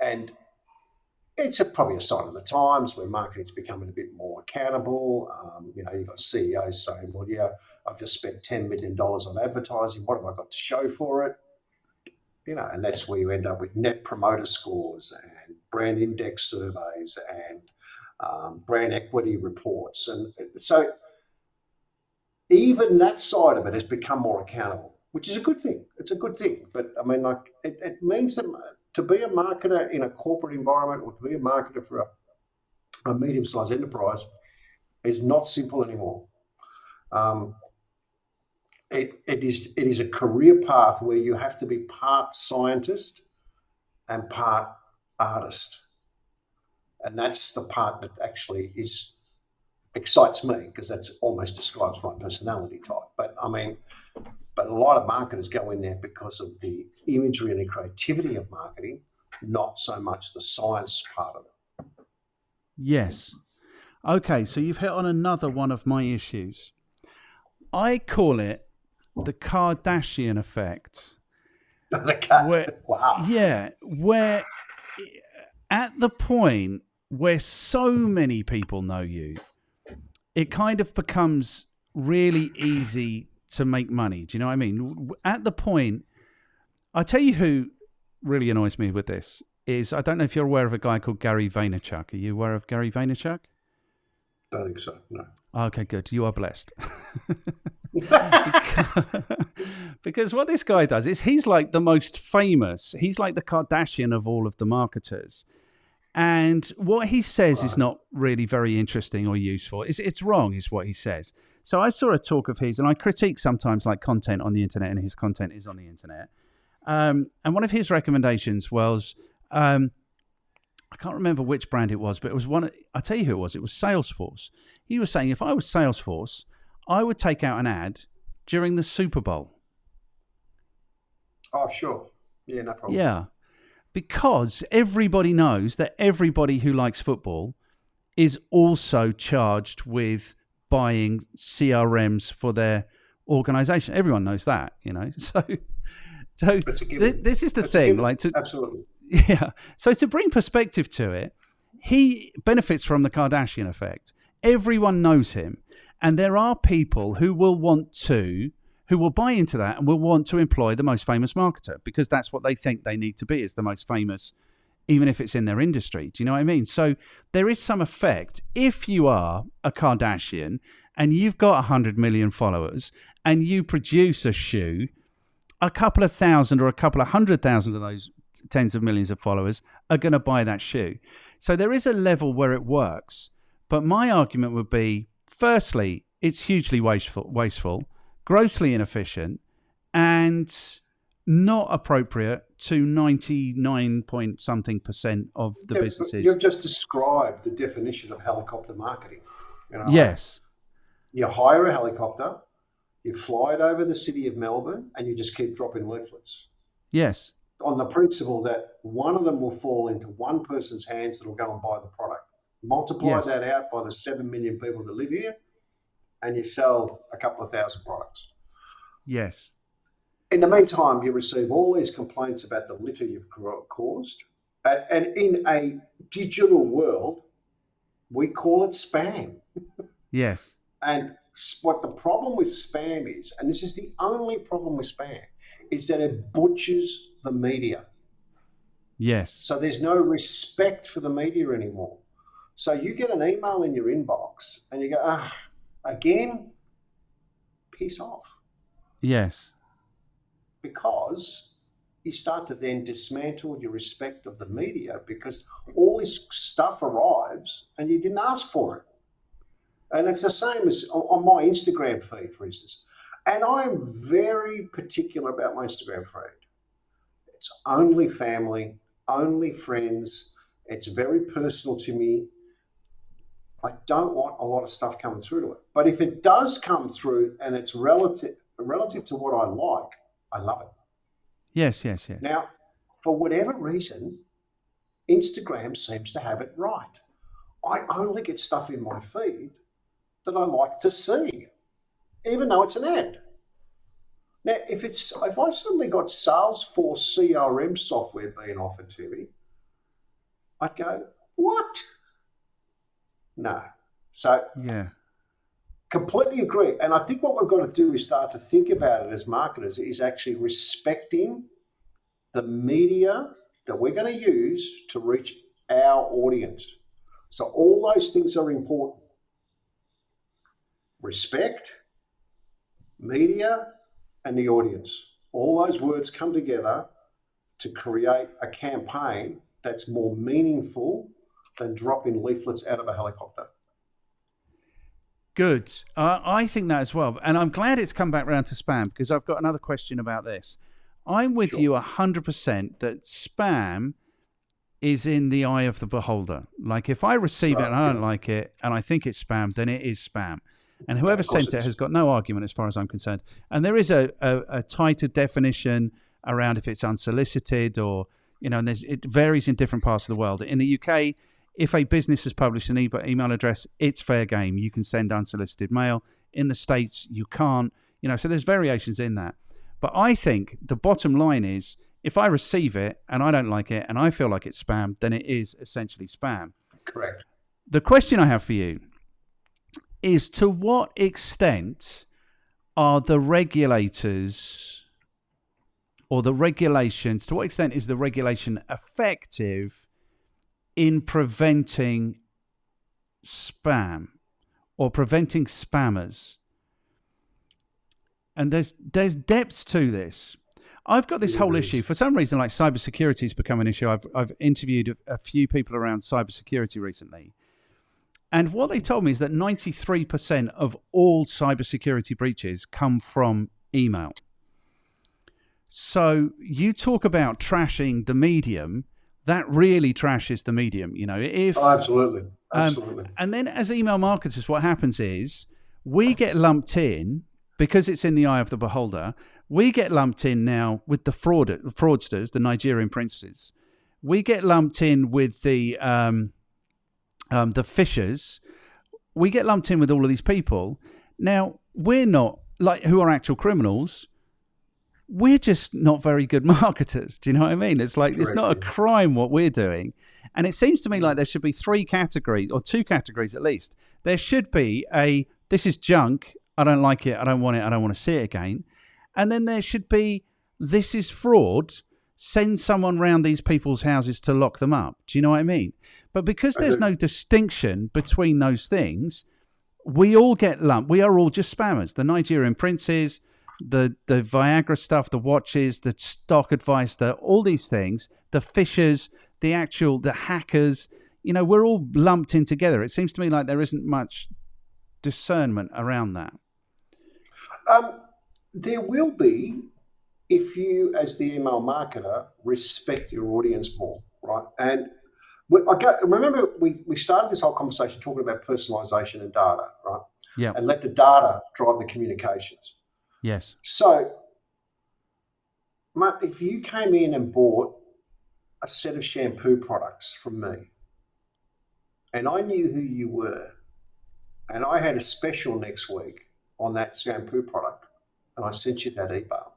And it's probably a sign of the times where marketing's becoming a bit more accountable. You've got CEOs saying, well, yeah, I've just spent $10 million on advertising. What have I got to show for it? And that's where you end up with net promoter scores and brand index surveys and brand equity reports. And so even that side of it has become more accountable, which is a good thing. It's a good thing. But I mean, it means that to be a marketer in a corporate environment or to be a marketer for a medium-sized enterprise is not simple anymore. It is a career path where you have to be part scientist and part artist. And that's the part that actually excites me, because that's almost describes my personality type. But a lot of marketers go in there because of the imagery and the creativity of marketing, not so much the science part of it. Yes. Okay, so you've hit on another one of my issues. I call it the Kardashian effect. Wow. Yeah, where at the point where so many people know you, it kind of becomes really easy to make money. Do you know what I mean? At the point, I tell you who really annoys me with this is, I don't know if you're aware of a guy called Gary Vaynerchuk. Are you aware of Gary Vaynerchuk? Don't think so, no. Okay, good. You are blessed. Because what this guy does is he's like the most famous. He's like the Kardashian of all of the marketers. And what he says is not really very interesting or useful. It's wrong, is what he says. So I saw a talk of his, and I critique sometimes like content on the internet, and his content is on the internet. And one of his recommendations was, I can't remember which brand it was, but it was one. I'll tell you who it was. It was Salesforce. He was saying, if I was Salesforce, I would take out an ad during the Super Bowl. Oh, sure. Yeah, no problem. Yeah. Because everybody knows that everybody who likes football is also charged with buying CRMs for their organization. Everyone knows that, So this is the thing. Absolutely. Yeah. So to bring perspective to it, he benefits from the Kardashian effect. Everyone knows him. And there are people who will buy into that and will want to employ the most famous marketer, because that's what they think they need to be, is the most famous, even if it's in their industry. Do you know what I mean? So there is some effect. If you are a Kardashian and you've got 100 million followers and you produce a shoe, a couple of thousand or a couple of 100,000 of those tens of millions of followers are going to buy that shoe. So there is a level where it works. But my argument would be, firstly, it's hugely wasteful, grossly inefficient, and not appropriate to 99% of the businesses. You've just described the definition of helicopter marketing. Yes. You hire a helicopter, you fly it over the city of Melbourne, and you just keep dropping leaflets. Yes. On the principle that one of them will fall into one person's hands that will go and buy the product. Multiply that out by the 7 million people that live here, and you sell a couple of thousand products. Yes. In the meantime, you receive all these complaints about the litter you've caused. And in a digital world, we call it spam. Yes. And what the problem with spam is, and this is the only problem with spam, is that it butchers the media. Yes. So there's no respect for the media anymore. So you get an email in your inbox and you go, again, piss off. Yes. Because you start to then dismantle your respect of the media, because all this stuff arrives and you didn't ask for it. And it's the same as on my Instagram feed, for instance. And I'm very particular about my Instagram feed. It's only family, only friends. It's very personal to me. I don't want a lot of stuff coming through to it. But if it does come through and it's relative to what I like, I love it. Yes. Now, for whatever reason, Instagram seems to have it right. I only get stuff in my feed that I like to see, even though it's an ad. Now, if I suddenly got Salesforce CRM software being offered to me, I'd go, what? No. So Yeah. completely agree. And I think what we've got to do is start to think about it as marketers is actually respecting the media that we're going to use to reach our audience. So all those things are important. Respect, media, and the audience. All those words come together to create a campaign that's more meaningful than dropping leaflets out of a helicopter. Good. I think that as well. And I'm glad it's come back round to spam, because I've got another question about this. I'm with you 100% that spam is in the eye of the beholder. Like, if I receive it and I don't like it and I think it's spam, then it is spam. And whoever sent it has got no argument as far as I'm concerned. And there is a tighter definition around if it's unsolicited or, and it varies in different parts of the world. In the UK, if a business has published an email address, it's fair game. You can send unsolicited mail. In the States, you can't. So there's variations in that. But I think the bottom line is, if I receive it and I don't like it and I feel like it's spam, then it is essentially spam. Correct. The question I have for you is, to what extent are the regulators or the regulations, to what extent is the regulation effective in preventing spam or preventing spammers? And there's depth to this. I've got this whole issue. For some reason, like, cybersecurity has become an issue. I've interviewed a few people around cybersecurity recently. And what they told me is that 93% of all cybersecurity breaches come from email. So you talk about trashing the medium, that really trashes the medium. Absolutely. And then as email marketers, what happens is we get lumped in, because it's in the eye of the beholder, we get lumped in now with the fraudsters, the Nigerian princes. We get lumped in with the fishers. We get lumped in with all of these people. Now, we're not, like, who are actual criminals. We're just not very good marketers. Do you know what I mean? It's like, it's not a crime what we're doing. And it seems to me like there should be 3 categories, or 2 categories at least. There should be this is junk, I don't like it, I don't want it, I don't want to see it again. And then there should be, this is fraud, send someone round these people's houses to lock them up. Do you know what I mean? But because there's no distinction between those things, we all get lumped. We are all just spammers. The Nigerian princes, the Viagra stuff, the watches, the stock advice, all these things, the fishers, the hackers, we're all lumped in together. It seems to me like there isn't much discernment around that. There will be, if you, as the email marketer, respect your audience more, right? And remember, we started this whole conversation talking about personalization and data, right? Yeah. And let the data drive the communications. Yes. So, Matt, if you came in and bought a set of shampoo products from me, and I knew who you were, and I had a special next week on that shampoo product, and I sent you that email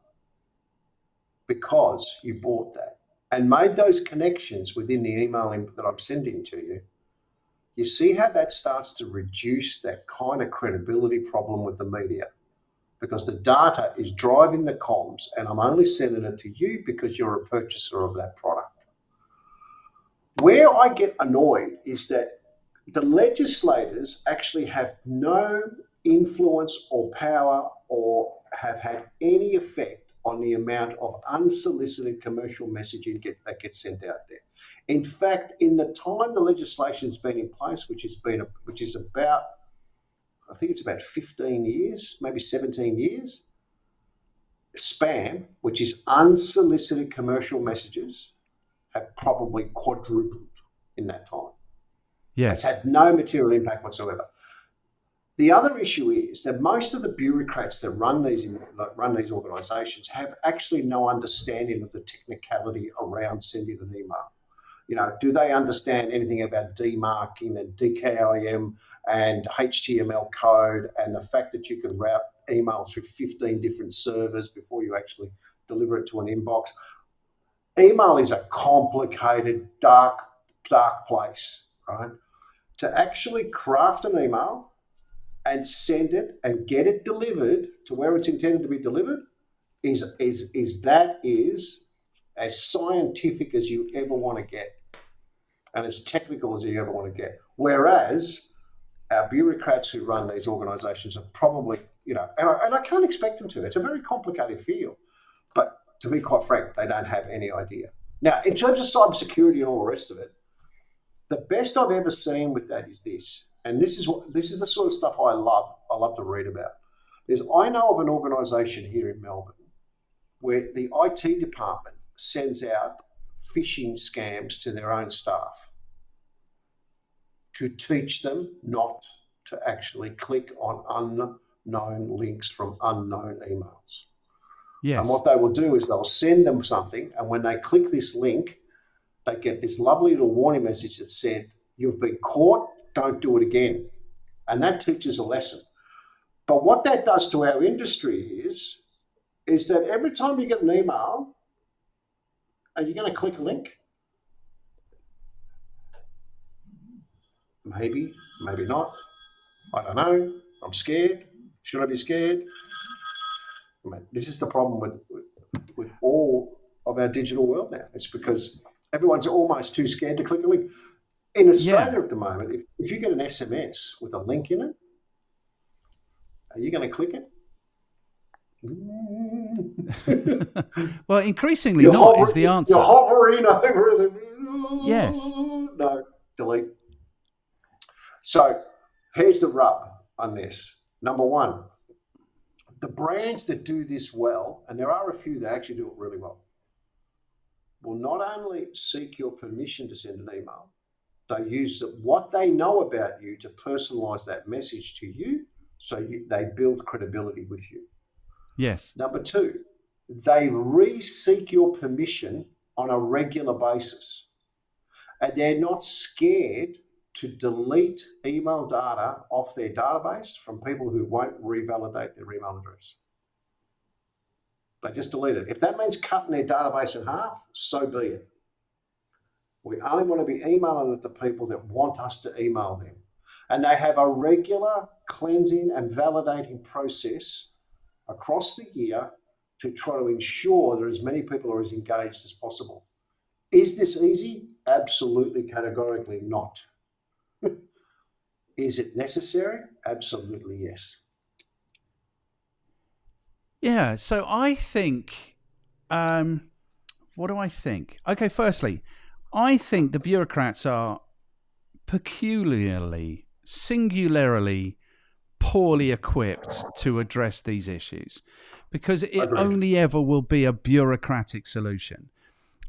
because you bought that and made those connections within the email that I'm sending to you, you see how that starts to reduce that kind of credibility problem with the media, because the data is driving the comms and I'm only sending it to you because you're a purchaser of that product. Where I get annoyed is that the legislators actually have no influence or power or have had any effect on the amount of unsolicited commercial messaging that gets sent out there. In fact, in the time the legislation's been in place, which is about, I think it's about 15 years, maybe 17 years, spam, which is unsolicited commercial messages, have probably quadrupled in that time. Yes. It's had no material impact whatsoever. The other issue is that most of the bureaucrats that run these organisations have actually no understanding of the technicality around sending an email. Do they understand anything about demarking and DKIM and HTML code and the fact that you can route email through 15 different servers before you actually deliver it to an inbox. Email is a complicated, dark place, right? To actually craft an email and send it and get it delivered to where it's intended to be delivered is as scientific as you ever want to get and as technical as you ever want to get. Whereas our bureaucrats who run these organizations are probably, and I can't expect them to. It's a very complicated field. But to be quite frank, they don't have any idea. Now, in terms of cybersecurity and all the rest of it, the best I've ever seen with that is this, and this is the sort of stuff I love to read about, is I know of an organisation here in Melbourne where the IT department sends out phishing scams to their own staff to teach them not to actually click on unknown links from unknown emails. Yes. And what they will do is they'll send them something, and when they click this link, they get this lovely little warning message that said, "You've been caught, don't do it again." And that teaches a lesson. But what that does to our industry is that every time you get an email, are you going to click a link? Maybe, maybe not. I don't know. I'm scared. Should I be scared? I mean, this is the problem with all of our digital world now. It's because everyone's almost too scared to click a link. In Australia at the moment, if you get an SMS with a link in it, are you going to click it? Well, increasingly not is the answer. You're hovering over the... Yes. No, delete. So here's the rub on this. Number one, the brands that do this well, and there are a few that actually do it really well, will not only seek your permission to send an email, they use what they know about you to personalize that message to you, so they build credibility with you. Yes. Number two, they re-seek your permission on a regular basis, and they're not scared to delete email data off their database from people who won't revalidate their email address. They just delete it. If that means cutting their database in half, so be it. We only want to be emailing it to people that want us to email them. And they have a regular cleansing and validating process across the year to try to ensure that as many people are as engaged as possible. Is this easy? Absolutely, categorically not. Is it necessary? Absolutely, yes. Yeah, so I think, what do I think? Okay, firstly, I think the bureaucrats are singularly poorly equipped to address these issues, because it only ever will be a bureaucratic solution.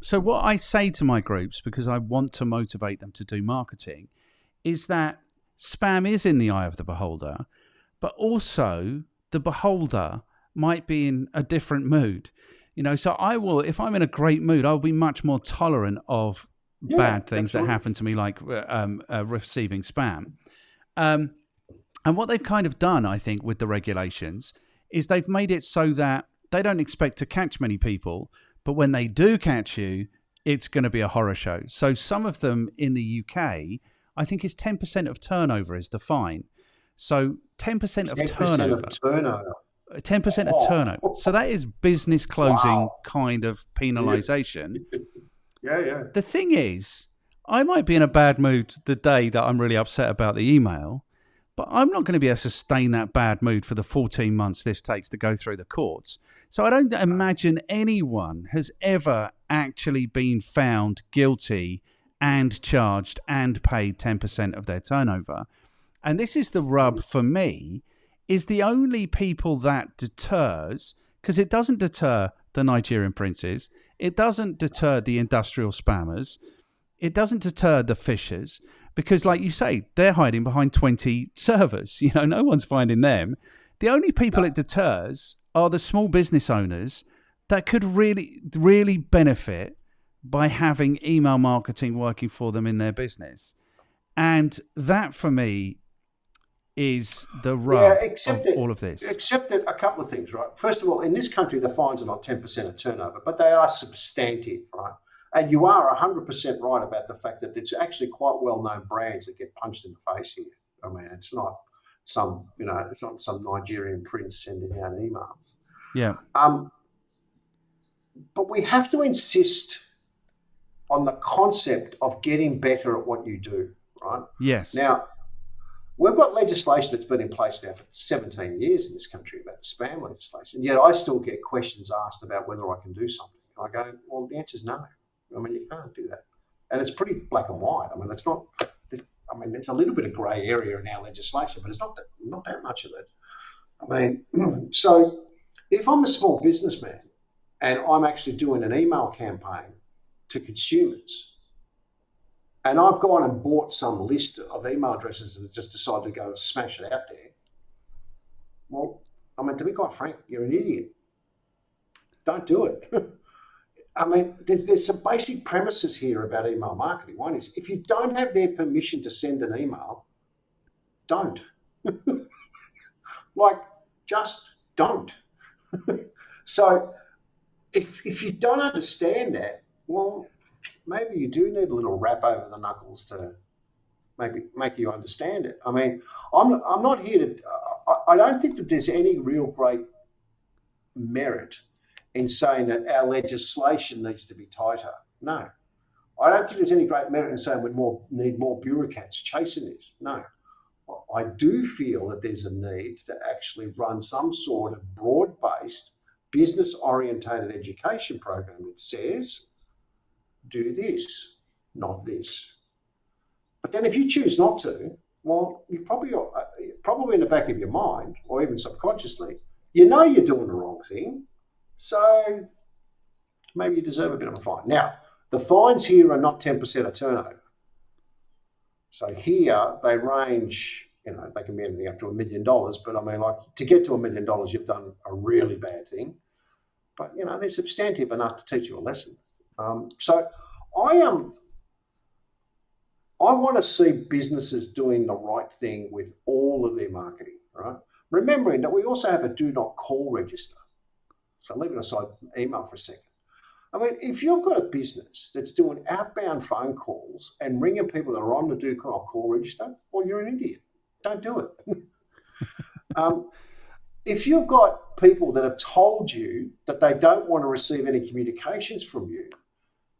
So what I say to my groups, because I want to motivate them to do marketing, is that spam is in the eye of the beholder, but also the beholder might be in a different mood. So I will, if I'm in a great mood, I'll be much more tolerant of bad things that happen to me, like receiving spam. And what they've kind of done, I think, with the regulations is they've made it so that they don't expect to catch many people, but when they do catch you, it's going to be a horror show. So some of them in the UK, I think it's 10% of turnover is the fine. So 10% of turnover. 10% of turnover. So that is business closing kind of penalisation. Yeah. The thing is, I might be in a bad mood the day that I'm really upset about the email, but I'm not going to be able to sustain that bad mood for the 14 months this takes to go through the courts. So I don't imagine anyone has ever actually been found guilty and charged and paid 10% of their turnover. And this is the rub for me, is the only people that deters, because it doesn't deter the Nigerian princes, it doesn't deter the industrial spammers, it doesn't deter the fishers, because like you say, they're hiding behind 20 servers. No one's finding them. The only people it deters are the small business owners that could really, really benefit by having email marketing working for them in their business. And that, for me, is the rub of all of this. Except that a couple of things, right? First of all, in this country, the fines are not 10% of turnover, but they are substantive, right? And you are 100% right about the fact that it's actually quite well-known brands that get punched in the face here. I mean, it's not some Nigerian prince sending out emails. Yeah. But we have to insist on the concept of getting better at what you do, right? Yes. Now, we've got legislation that's been in place now for 17 years in this country about spam legislation, yet I still get questions asked about whether I can do something. I go, well, the answer is no. I mean, you can't do that. And it's pretty black and white. I mean, it's not, I mean, there's a little bit of grey area in our legislation, but it's not that much of it. I mean, so if I'm a small businessman and I'm actually doing an email campaign to consumers, and I've gone and bought some list of email addresses and just decided to go and smash it out there, well, I mean, to be quite frank, you're an idiot. Don't do it. I mean, there's some basic premises here about email marketing. One is, if you don't have their permission to send an email, don't. Like, just don't. So if you don't understand that, well, maybe you do need a little rap over the knuckles to maybe make you understand it. I mean, I'm not here to, I don't think that there's any real great merit in saying that our legislation needs to be tighter. No. I don't think there's any great merit in saying we need more bureaucrats chasing this. No. I do feel that there's a need to actually run some sort of broad-based, business-orientated education program that says, do this, not this. But then if you choose not to, well, you probably in the back of your mind, or even subconsciously, you know you're doing the wrong thing. So maybe you deserve a bit of a fine. Now, the fines here are not 10% of turnover. So here they range, they can be anything up to $1 million, but I mean, like, to get to $1 million, you've done a really bad thing. But, they're substantive enough to teach you a lesson. So I want to see businesses doing the right thing with all of their marketing, right? Remembering that we also have a do not call register. So leaving aside email for a second. I mean, if you've got a business that's doing outbound phone calls and ringing people that are on the do not call register, well, you're an idiot. Don't do it. If you've got people that have told you that they don't want to receive any communications from you,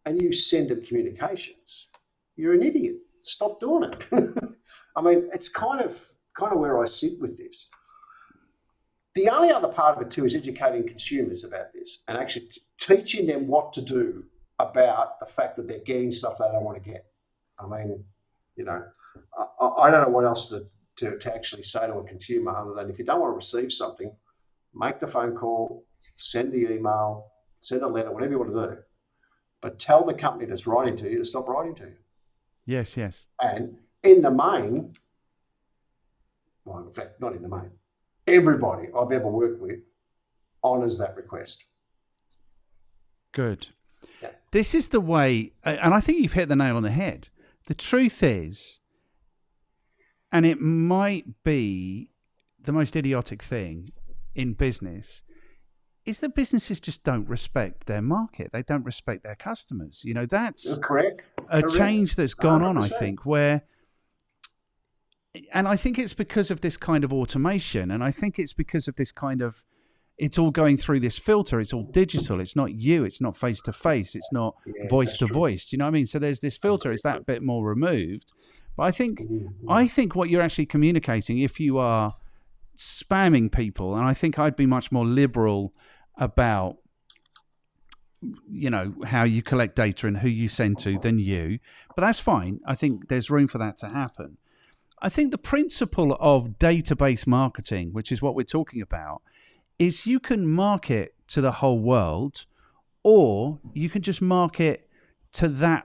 and you send them communications, you're an idiot. Stop doing it. I mean, it's kind of where I sit with this. The only other part of it too is educating consumers about this and actually teaching them what to do about the fact that they're getting stuff they don't want to get. I mean, I don't know what else to actually say to a consumer other than, if you don't want to receive something, make the phone call, send the email, send a letter, whatever you want to do. But tell the company that's writing to you to stop writing to you. Yes, yes. And in the main, well, in fact, not in the main, everybody I've ever worked with honours that request. Good. Yeah. This is the way, and I think you've hit the nail on the head. The truth is, and it might be the most idiotic thing in business, is that businesses just don't respect their market. They don't respect their customers. That's correct. Change that's gone 100%. on, I think, and I think it's because of this kind of automation, and I think it's because of this kind of, it's all going through this filter. It's all digital. It's not you. It's not face to face. It's not voice to voice. Do you know what I mean? So there's this filter. It's that bit more removed. But I think what you're actually communicating, if you are spamming people, and I think I'd be much more liberal about, how you collect data and who you send to than you. But that's fine. I think there's room for that to happen. I think the principle of database marketing, which is what we're talking about, is you can market to the whole world, or you can just market to that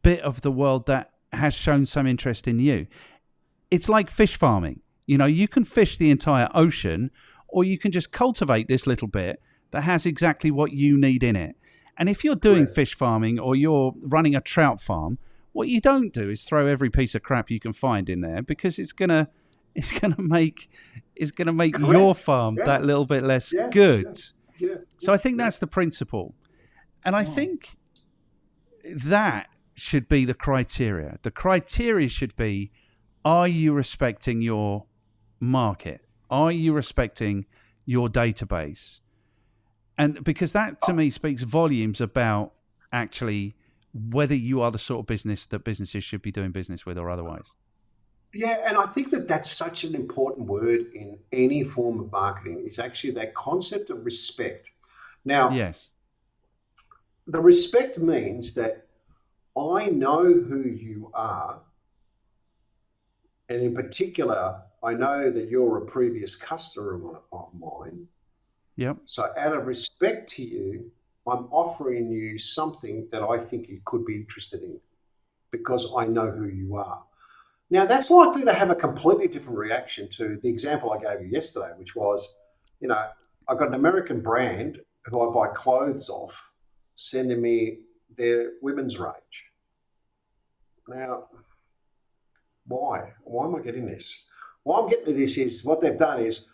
bit of the world that has shown some interest in you. It's like fish farming. You can fish the entire ocean, or you can just cultivate this little bit that has exactly what you need in it. And if you're doing fish farming or you're running a trout farm, what you don't do is throw every piece of crap you can find in there, because it's gonna is going to make Correct. your farm that little bit less good. So I think that's the principle. And I think that should be the criteria. The criteria should be, are you respecting your market? Are you respecting your database? And because that to me speaks volumes about actually whether you are the sort of business that businesses should be doing business with or otherwise. Yeah, and I think that that's such an important word in any form of marketing, is actually that concept of respect. Now, yes, the respect means that I know who you are, and in particular, I know that you're a previous customer of mine. yep, So out of respect to you, I'm offering you something that I think you could be interested in because I know who you are. Now, that's likely to have a completely different reaction to the example I gave you yesterday, which was, I've got an American brand who I buy clothes off sending me their women's range. Now, why? Why am I getting this? Why I'm getting to this is what they've done is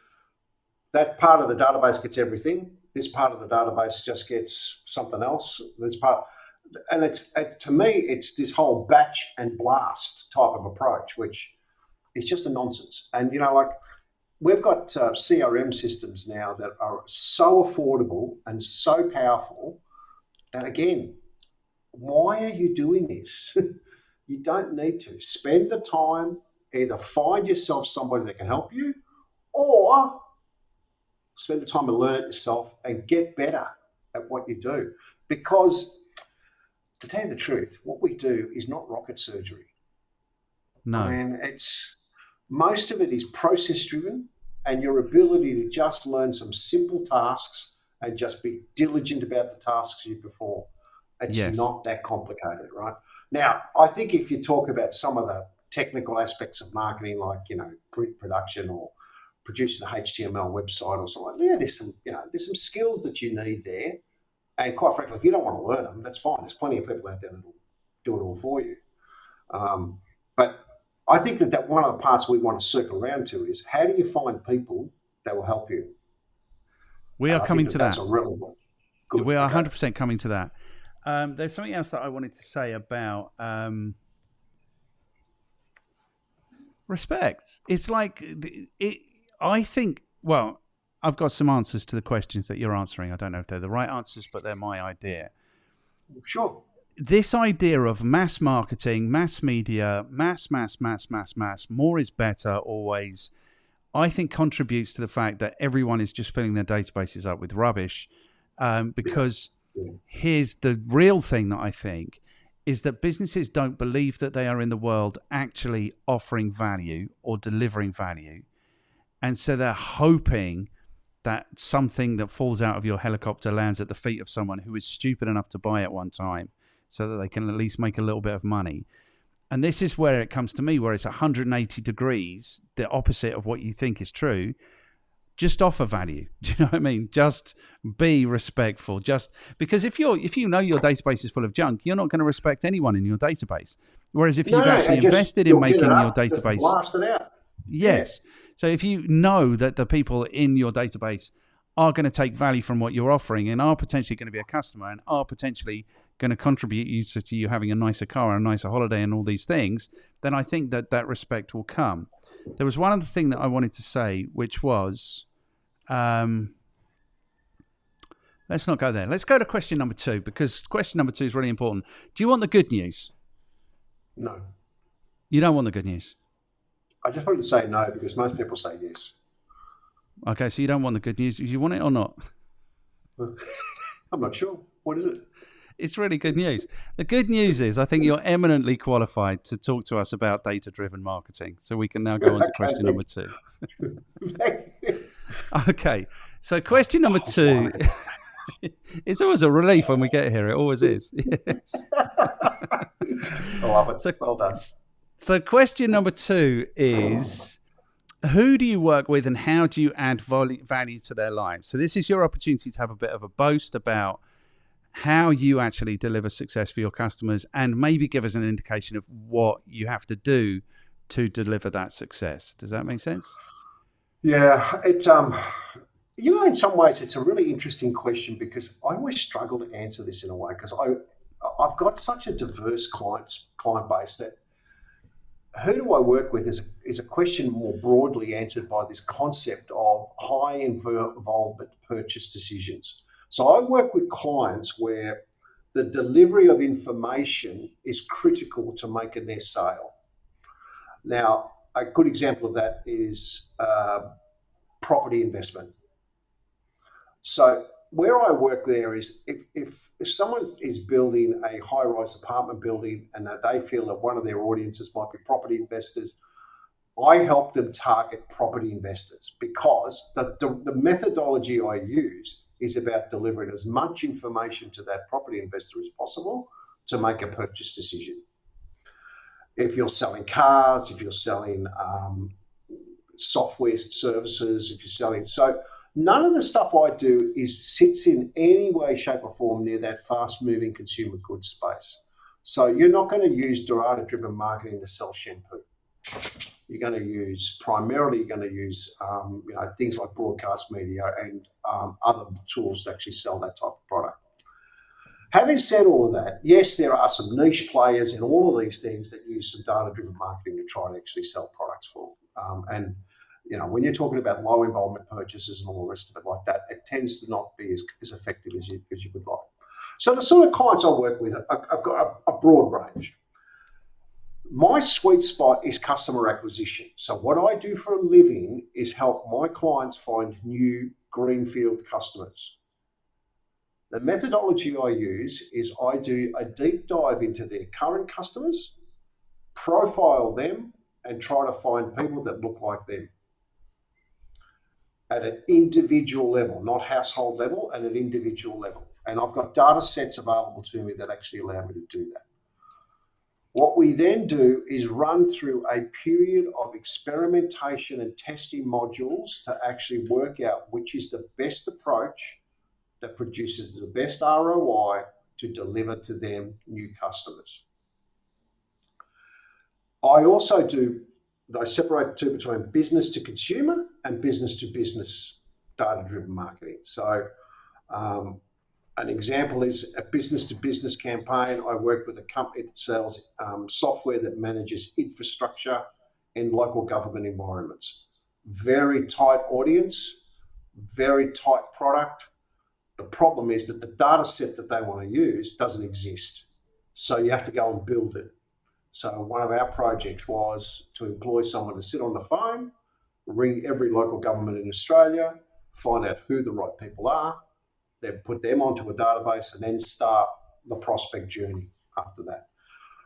that part of the database gets everything. This part of the database just gets something else. And to me, it's this whole batch and blast type of approach, which is just a nonsense. And, we've got CRM systems now that are so affordable and so powerful. And again, why are you doing this? You don't need to. Spend the time, either find yourself somebody that can help you, or spend the time and learn it yourself and get better at what you do. Because to tell you the truth, what we do is not rocket surgery. no, I mean, most of it is process driven, and your ability to just learn some simple tasks and just be diligent about the tasks you perform. It's not that complicated, right? Now, I think if you talk about some of the technical aspects of marketing, like, print production or producing an HTML website or something, there's some skills that you need there. And quite frankly, if you don't want to learn them, that's fine. There's plenty of people out there that will do it all for you. But I think that one of the parts we want to circle around to is, how do you find people that will help you? We are coming to that. That's a relevant. Good. We are 100% coming to that. There's something else that I wanted to say about respect. It's like, I think, well, I've got some answers to the questions that you're answering. I don't know if they're the right answers, but they're my idea. Sure. This idea of mass marketing, mass media, mass, more is better always, I think contributes to the fact that everyone is just filling their databases up with rubbish. Because here's the real thing that I think is that businesses don't believe that they are in the world actually offering value or delivering value. And so they're hoping that something that falls out of your helicopter lands at the feet of someone who is stupid enough to buy at one time so that they can at least make a little bit of money. And this is where it comes to me, where it's 180 degrees, the opposite of what you think is true. Just offer value. Do you know what I mean? Just be respectful. Just because if you know your database is full of junk, you're not going to respect anyone in your database. Whereas if you've actually invested in making your database, blast it out. Yes. Yeah. So if you know that the people in your database are going to take value from what you're offering and are potentially going to be a customer and are potentially going to contribute to you having a nicer car and a nicer holiday and all these things, then I think that respect will come. There was one other thing that I wanted to say, which was, let's not go there. Let's go to question number 2, because question number 2 is really important. Do you want the good news? No. You don't want the good news? I just wanted to say no, because most people say yes. Okay, so you don't want the good news. Do you want it or not? I'm not sure. What is it? It's really good news. The good news is I think you're eminently qualified to talk to us about data-driven marketing. So we can now go on to question number 2. Okay, so question number 2. It's always a relief when we get here. It always is. Yes. I love it. So, well done. So question number 2 is, who do you work with and how do you add value to their lives? So this is your opportunity to have a bit of a boast about how you actually deliver success for your customers and maybe give us an indication of what you have to do to deliver that success. Does that make sense? Yeah, in some ways it's a really interesting question, because I always struggle to answer this in a way, because I've got such a diverse client base that who do I work with is a question more broadly answered by this concept of high involvement purchase decisions. So I work with clients where the delivery of information is critical to making their sale. Now, a good example of that is property investment. So where I work there is if someone is building a high-rise apartment building and that they feel that one of their audiences might be property investors, I help them target property investors, because the methodology I use is about delivering as much information to that property investor as possible to make a purchase decision. If you're selling cars, if you're selling software services, if you're selling... None of the stuff I do sits in any way, shape or form near that fast-moving consumer goods space. So you're not going to use data-driven marketing to sell shampoo. You're going to use things like broadcast media and other tools to actually sell that type of product. Having said all of that, yes, there are some niche players in all of these things that use some data-driven marketing to try to actually sell products for. When you're talking about low involvement purchases and all the rest of it like that, it tends to not be as effective as you would like. So the sort of clients I work with, I've got a broad range. My sweet spot is customer acquisition. So what I do for a living is help my clients find new greenfield customers. The methodology I use is I do a deep dive into their current customers, profile them, and try to find people that look like them at an individual level, not household level, at an individual level. And I've got data sets available to me that actually allow me to do that. What we then do is run through a period of experimentation and testing modules to actually work out which is the best approach that produces the best ROI to deliver to them new customers. I separate the two between business to consumer and business to business data-driven marketing. So an example is a business to business campaign. I work with a company that sells software that manages infrastructure in local government environments. Very tight audience, very tight product. The problem is that the data set that they want to use doesn't exist. So you have to go and build it. So one of our projects was to employ someone to sit on the phone, ring every local government in Australia, find out who the right people are, then put them onto a database, and then start the prospect journey after that.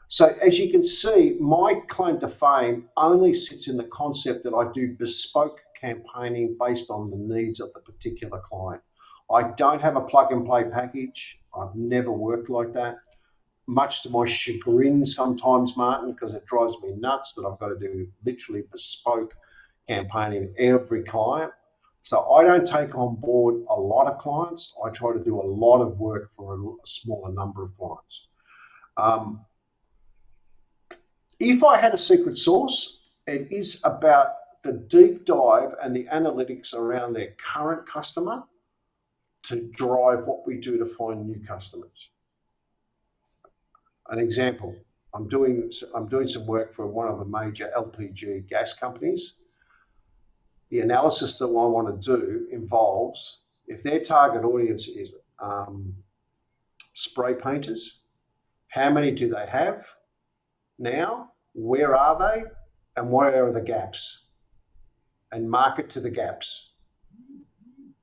So as you can see, my claim to fame only sits in the concept that I do bespoke campaigning based on the needs of the particular client. I don't have a plug and play package. I've never worked like that. Much to my chagrin sometimes, Martin, because it drives me nuts that I've got to do literally bespoke campaigning every client. So I don't take on board a lot of clients. I try to do a lot of work for a smaller number of clients. If I had a secret sauce, it is about the deep dive and the analytics around their current customer to drive what we do to find new customers. An example, I'm doing some work for one of the major LPG gas companies. The analysis that I want to do involves, if their target audience is spray painters, how many do they have now? Where are they? And where are the gaps? And market to the gaps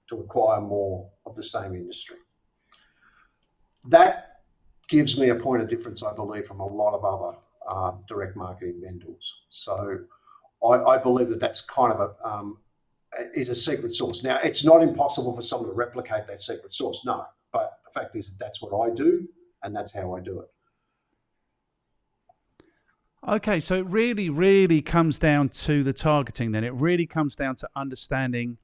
to acquire more of the same industry. That gives me a point of difference, I believe, from a lot of other direct marketing vendors. So I believe that that's kind of is a secret sauce. Now, it's not impossible for someone to replicate that secret sauce, no. But the fact is that that's what I do, and that's how I do it. Okay, so it really, really comes down to the targeting then. It really comes down to understanding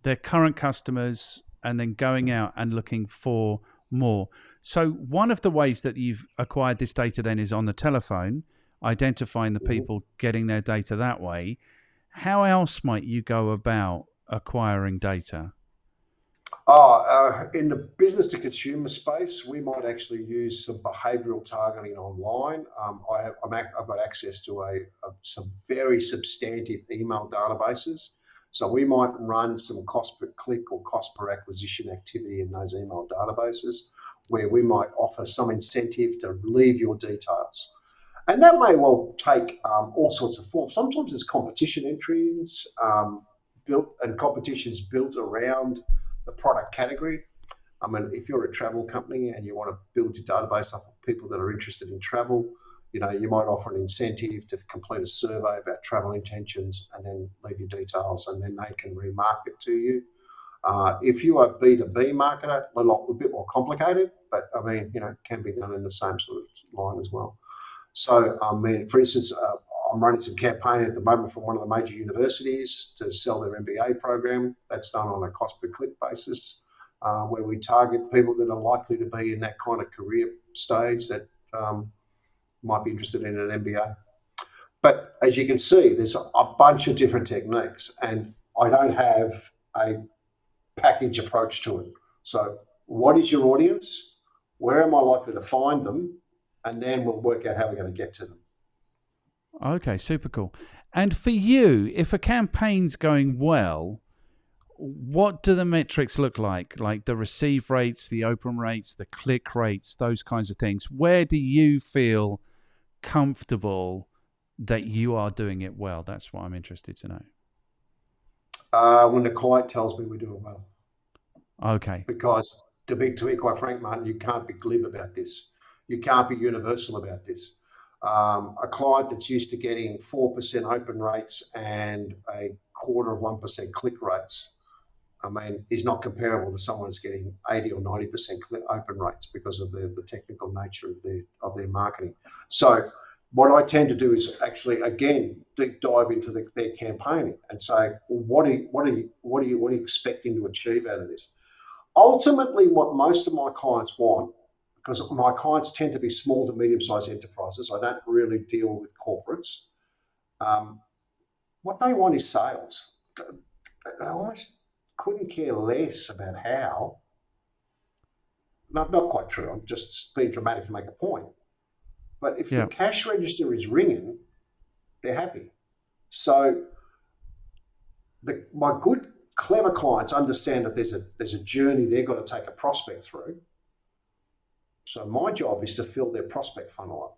their current customers and then going out and looking for more. So one of the ways that you've acquired this data then is on the telephone. identifying the people, getting their data that way. How else might you go about acquiring data? In the business to consumer space, we might actually use some behavioural targeting online. I've got access to some very substantive email databases. So we might run some cost per click or cost per acquisition activity in those email databases, where we might offer some incentive to leave your details. And that may well take all sorts of forms. Sometimes it's competition entries competitions built around the product category. I mean, if you're a travel company and you want to build your database up of people that are interested in travel, you might offer an incentive to complete a survey about travel intentions and then leave your details, and then they can remarket to you. If you are a B2B marketer, a bit more complicated, but I mean, can be done in the same sort of line as well. So, I mean, for instance, I'm running some campaign at the moment from one of the major universities to sell their MBA program. That's done on a cost per click basis, where we target people that are likely to be in that kind of career stage that might be interested in an MBA. But as you can see, there's a bunch of different techniques, and I don't have a package approach to it. So what is your audience? Where am I likely to find them? And then we'll work out how we're going to get to them. Okay, super cool. And for you, if a campaign's going well, what do the metrics look like? Like the receive rates, the open rates, the click rates, those kinds of things. Where do you feel comfortable that you are doing it well? That's what I'm interested to know. When the client tells me we're doing well. Okay. Because to be quite frank, Martin, you can't be glib about this. You can't be universal about this. A client that's used to getting 4% open rates and 0.25% click rates, I mean, is not comparable to someone that's getting 80 or 90% open rates because of the technical nature of their marketing. So what I tend to do is actually, again, deep dive into their campaigning and say, well, what are you expecting to achieve out of this? Ultimately, what most of my clients want, because my clients tend to be small to medium-sized enterprises, I don't really deal with corporates. What they want is sales. They almost couldn't care less about how. Not quite true. I'm just being dramatic to make a point. But if the cash register is ringing, they're happy. So my good, clever clients understand that there's a journey they've got to take a prospect through. So my job is to fill their prospect funnel up.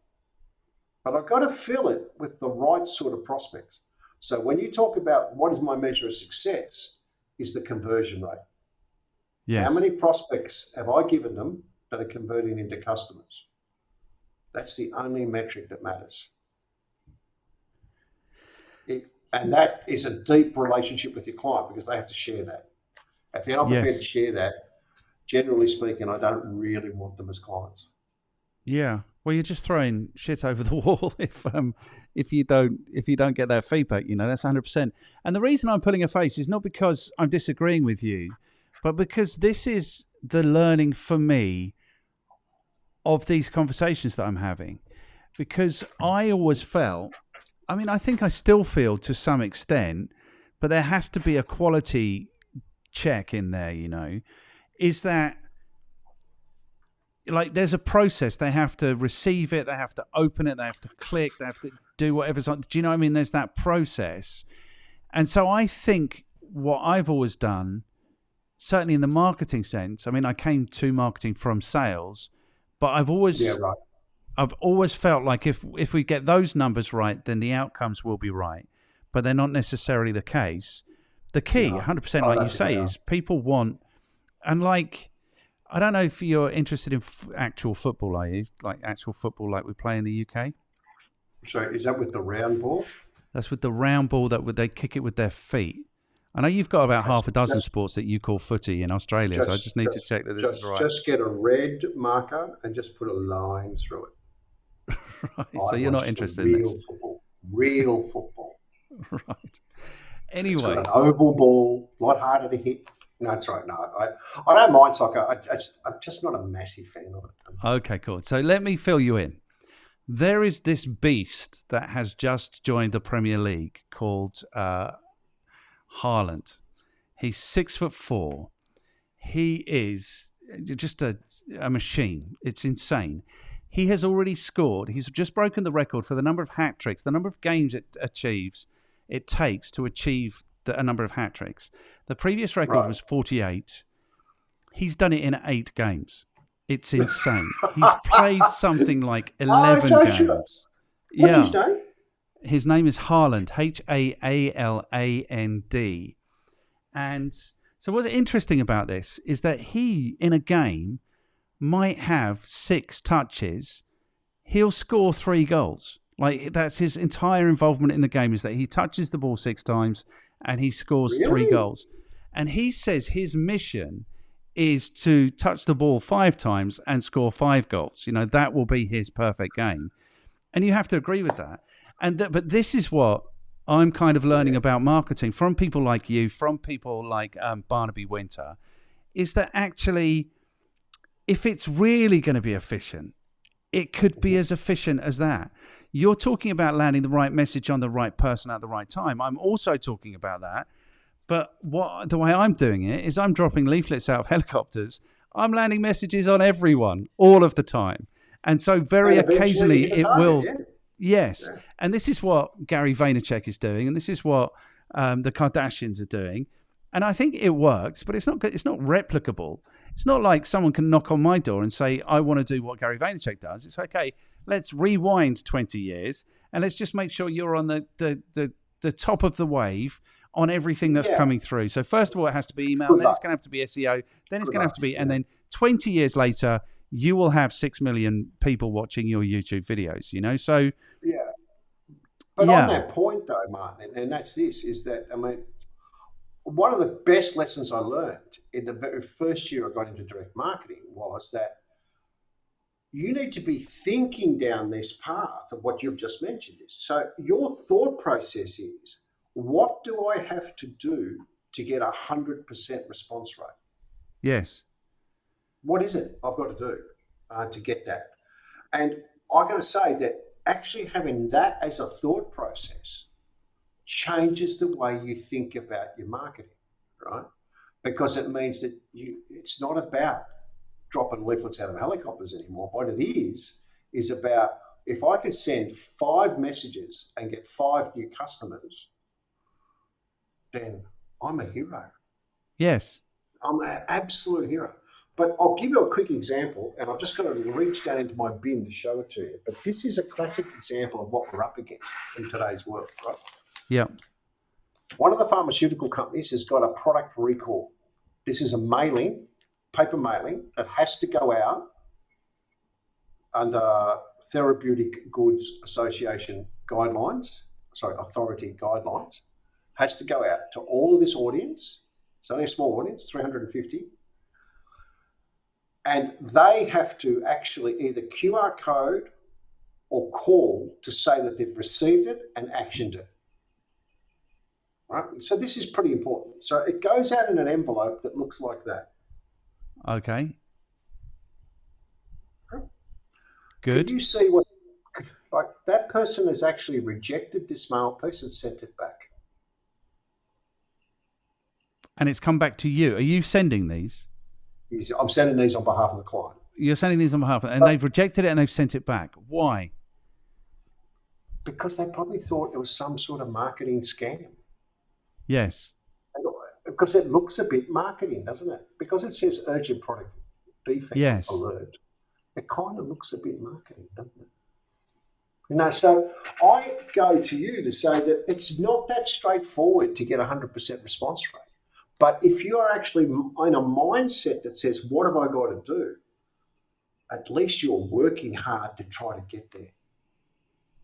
But I've got to fill it with the right sort of prospects. So when you talk about what is my measure of success, is the conversion rate. Yes. How many prospects have I given them that are converting into customers? That's the only metric that matters. And that is a deep relationship with your client because they have to share that. If they're not prepared to share that, generally speaking, I don't really want them as clients. Yeah. Well, you're just throwing shit over the wall if you don't get that feedback, that's 100%. And the reason I'm pulling a face is not because I'm disagreeing with you, but because this is the learning for me of these conversations that I'm having. Because I always felt, I think I still feel to some extent, but there has to be a quality check in there, is that like there's a process. They have to receive it, they have to open it, they have to click, they have to do whatever's on. Do you know what I mean? There's that process. And so I think what I've always done, certainly in the marketing sense, I came to marketing from sales, but I've always felt like if we get those numbers right, then the outcomes will be right. But they're not necessarily the case. The key, 100%, like you say, is people want, and like, I don't know if you're interested in actual football, are you? Like actual football like we play in the UK? So is that with the round ball? That's with the round ball that they kick it with their feet. I know you've got about half a dozen sports that you call footy in Australia, so I just need to check that this is right. Just get a red marker and just put a line through it. Right, so you're not interested in this. Real football. Right. Anyway. It's got an oval ball, a lot harder to hit. No, that's right. No, I don't mind soccer. I'm just not a massive fan of it. Okay, cool. So let me fill you in. There is this beast that has just joined the Premier League called Haaland. He's 6'4". He is just a machine. It's insane. He has already scored. He's just broken the record for the number of hat tricks, the number of games it takes to achieve a number of hat tricks. The previous record was 48. He's done it in 8 games. It's insane. He's played something like 11 games. What's his name? His name is Haaland, Haaland. And so what's interesting about this is that he, in a game, might have 6 touches. He'll score 3 goals. Like, that's his entire involvement in the game, is that he touches the ball 6 times and he scores 3 goals. And he says his mission is to touch the ball 5 times and score 5 goals. You know, that will be his perfect game. And you have to agree with that. But this is what I'm kind of learning about marketing from people like you, from people like Barnaby Winter, is that actually, if it's really going to be efficient, it could be as efficient as that. You're talking about landing the right message on the right person at the right time. I'm also talking about that. But the way I'm doing it is I'm dropping leaflets out of helicopters. I'm landing messages on everyone all of the time. And so very occasionally it will. Yeah. Yes. Yeah. And this is what Gary Vaynerchuk is doing. And this is what the Kardashians are doing. And I think it works, but it's not replicable. It's not like someone can knock on my door and say, I want to do what Gary Vaynerchuk does. It's okay. Let's rewind 20 years and let's just make sure you're on the top of the wave on everything that's coming through. So first of all, it has to be email, then it's going to have to be SEO, then it's going to have to be, and then 20 years later, you will have 6 million people watching your YouTube videos, you know? So But on that point though, Martin, and that's this, is that, I mean, one of the best lessons I learned in the very first year I got into direct marketing was that you need to be thinking down this path of what you've just mentioned. So your thought process is, what do I have to do to get 100% response rate? Yes. What is it I've got to do to get that? And I got to say that actually having that as a thought process changes the way you think about your marketing, right? Because it means that it's not about dropping leaflets out of helicopters anymore. What it is about, if I could send 5 messages and get 5 new customers, then I'm a hero. Yes. I'm an absolute hero. But I'll give you a quick example, and I've just got to reach down into my bin to show it to you. But this is a classic example of what we're up against in today's world, right? Yeah. One of the pharmaceutical companies has got a product recall. This is a mailing, paper mailing, that has to go out under Therapeutic Goods Association authority guidelines, has to go out to all of this audience. It's only a small audience, 350. And they have to actually either QR code or call to say that they've received it and actioned it. Right? So this is pretty important. So it goes out in an envelope that looks like that. Okay. Good. Can you see what, like, that person has actually rejected this mail piece and sent it back? And it's come back to you. Are you sending these? I'm sending these on behalf of the client. You're sending these on behalf of, and they've rejected it and they've sent it back. Why? Because they probably thought it was some sort of marketing scam. Yes. Because it looks a bit marketing, doesn't it? Because it says urgent product defect alert. It kind of looks a bit marketing, doesn't it? You know, so I go to you to say that it's not that straightforward to get 100% response rate. But if you are actually in a mindset that says, what have I got to do? At least you're working hard to try to get there.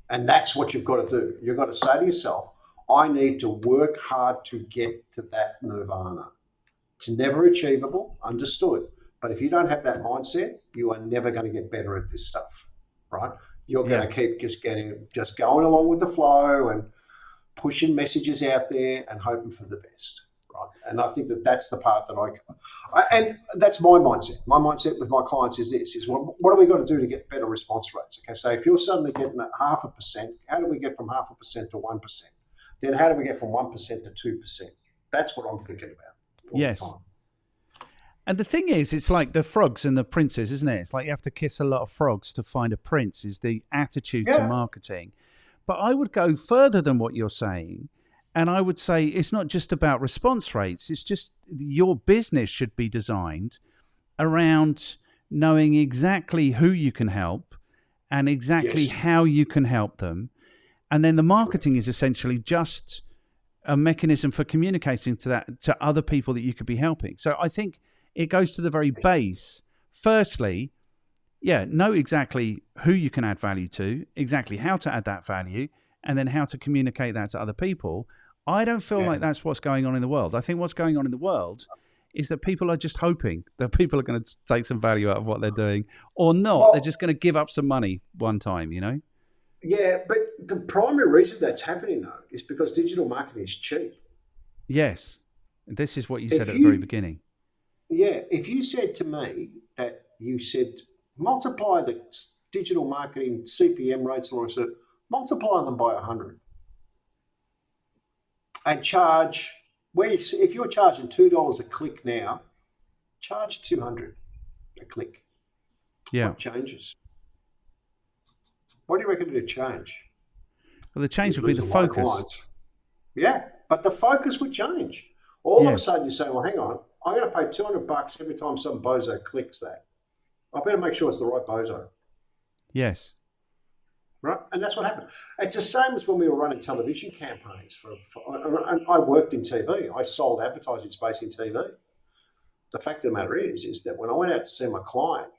And that's what you've got to do. You've got to say to yourself, I need to work hard to get to that nirvana. It's never achievable, understood. But if you don't have that mindset, you are never going to get better at this stuff, right? You're going to keep just going along with the flow and pushing messages out there and hoping for the best. And I think that's the part that and that's my mindset. My mindset with my clients is this: what do we got to do to get better response rates? Okay, so if you're suddenly getting 0.5%, how do we get from 0.5% to 1%? Then how do we get from 1% to 2%? That's what I'm thinking about all Yes. the time. And the thing is, it's like the frogs and the princes, isn't it? It's like you have to kiss a lot of frogs to find a prince, is the attitude to marketing. But I would go further than what you're saying. And I would say it's not just about response rates. It's just your business should be designed around knowing exactly who you can help and exactly how you can help them. And then the marketing is essentially just a mechanism for communicating to other people that you could be helping. So I think it goes to the very base. Firstly, know exactly who you can add value to, exactly how to add that value, and then how to communicate that to other people. I don't feel like that's what's going on in the world. I think what's going on in the world is that people are just hoping that people are going to take some value out of what they're doing, or not. Well, they're just going to give up some money one time, Yeah, but the primary reason that's happening, though, is because digital marketing is cheap. Yes. This is what you said at the very beginning. Yeah. If you said to me that you said, multiply the digital marketing CPM rates, or multiply them by 100 and charge, if you're charging $2 a click now, charge $200 a click. Yeah. What changes? What do you reckon it'd change? Well, the change would be the focus. Clients. Yeah, but the focus would change. All of a sudden you say, well, hang on, I'm going to pay $200 every time some bozo clicks that. I better make sure it's the right bozo. Yes. Right? And that's what happened. It's the same as when we were running television campaigns. And I worked in TV. I sold advertising space in TV. The fact of the matter is that when I went out to see my client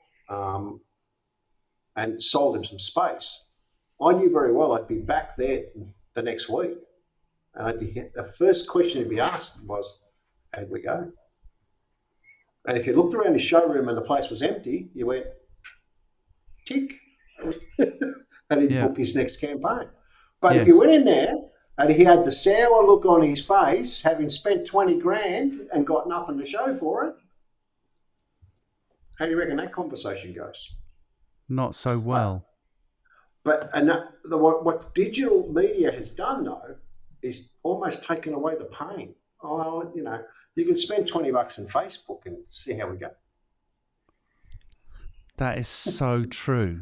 and sold him some space, I knew very well I'd be back there the next week. And the first question he'd be asked was, how'd we go? And if you looked around his showroom and the place was empty, you went, tick. And he'd book his next campaign. But if he went in there and he had the sour look on his face, having spent 20 grand and got nothing to show for it, how do you reckon that conversation goes? Not so well. What digital media has done, though, is almost taken away the pain. Oh, you can spend $20 in Facebook and see how we go. That is so true.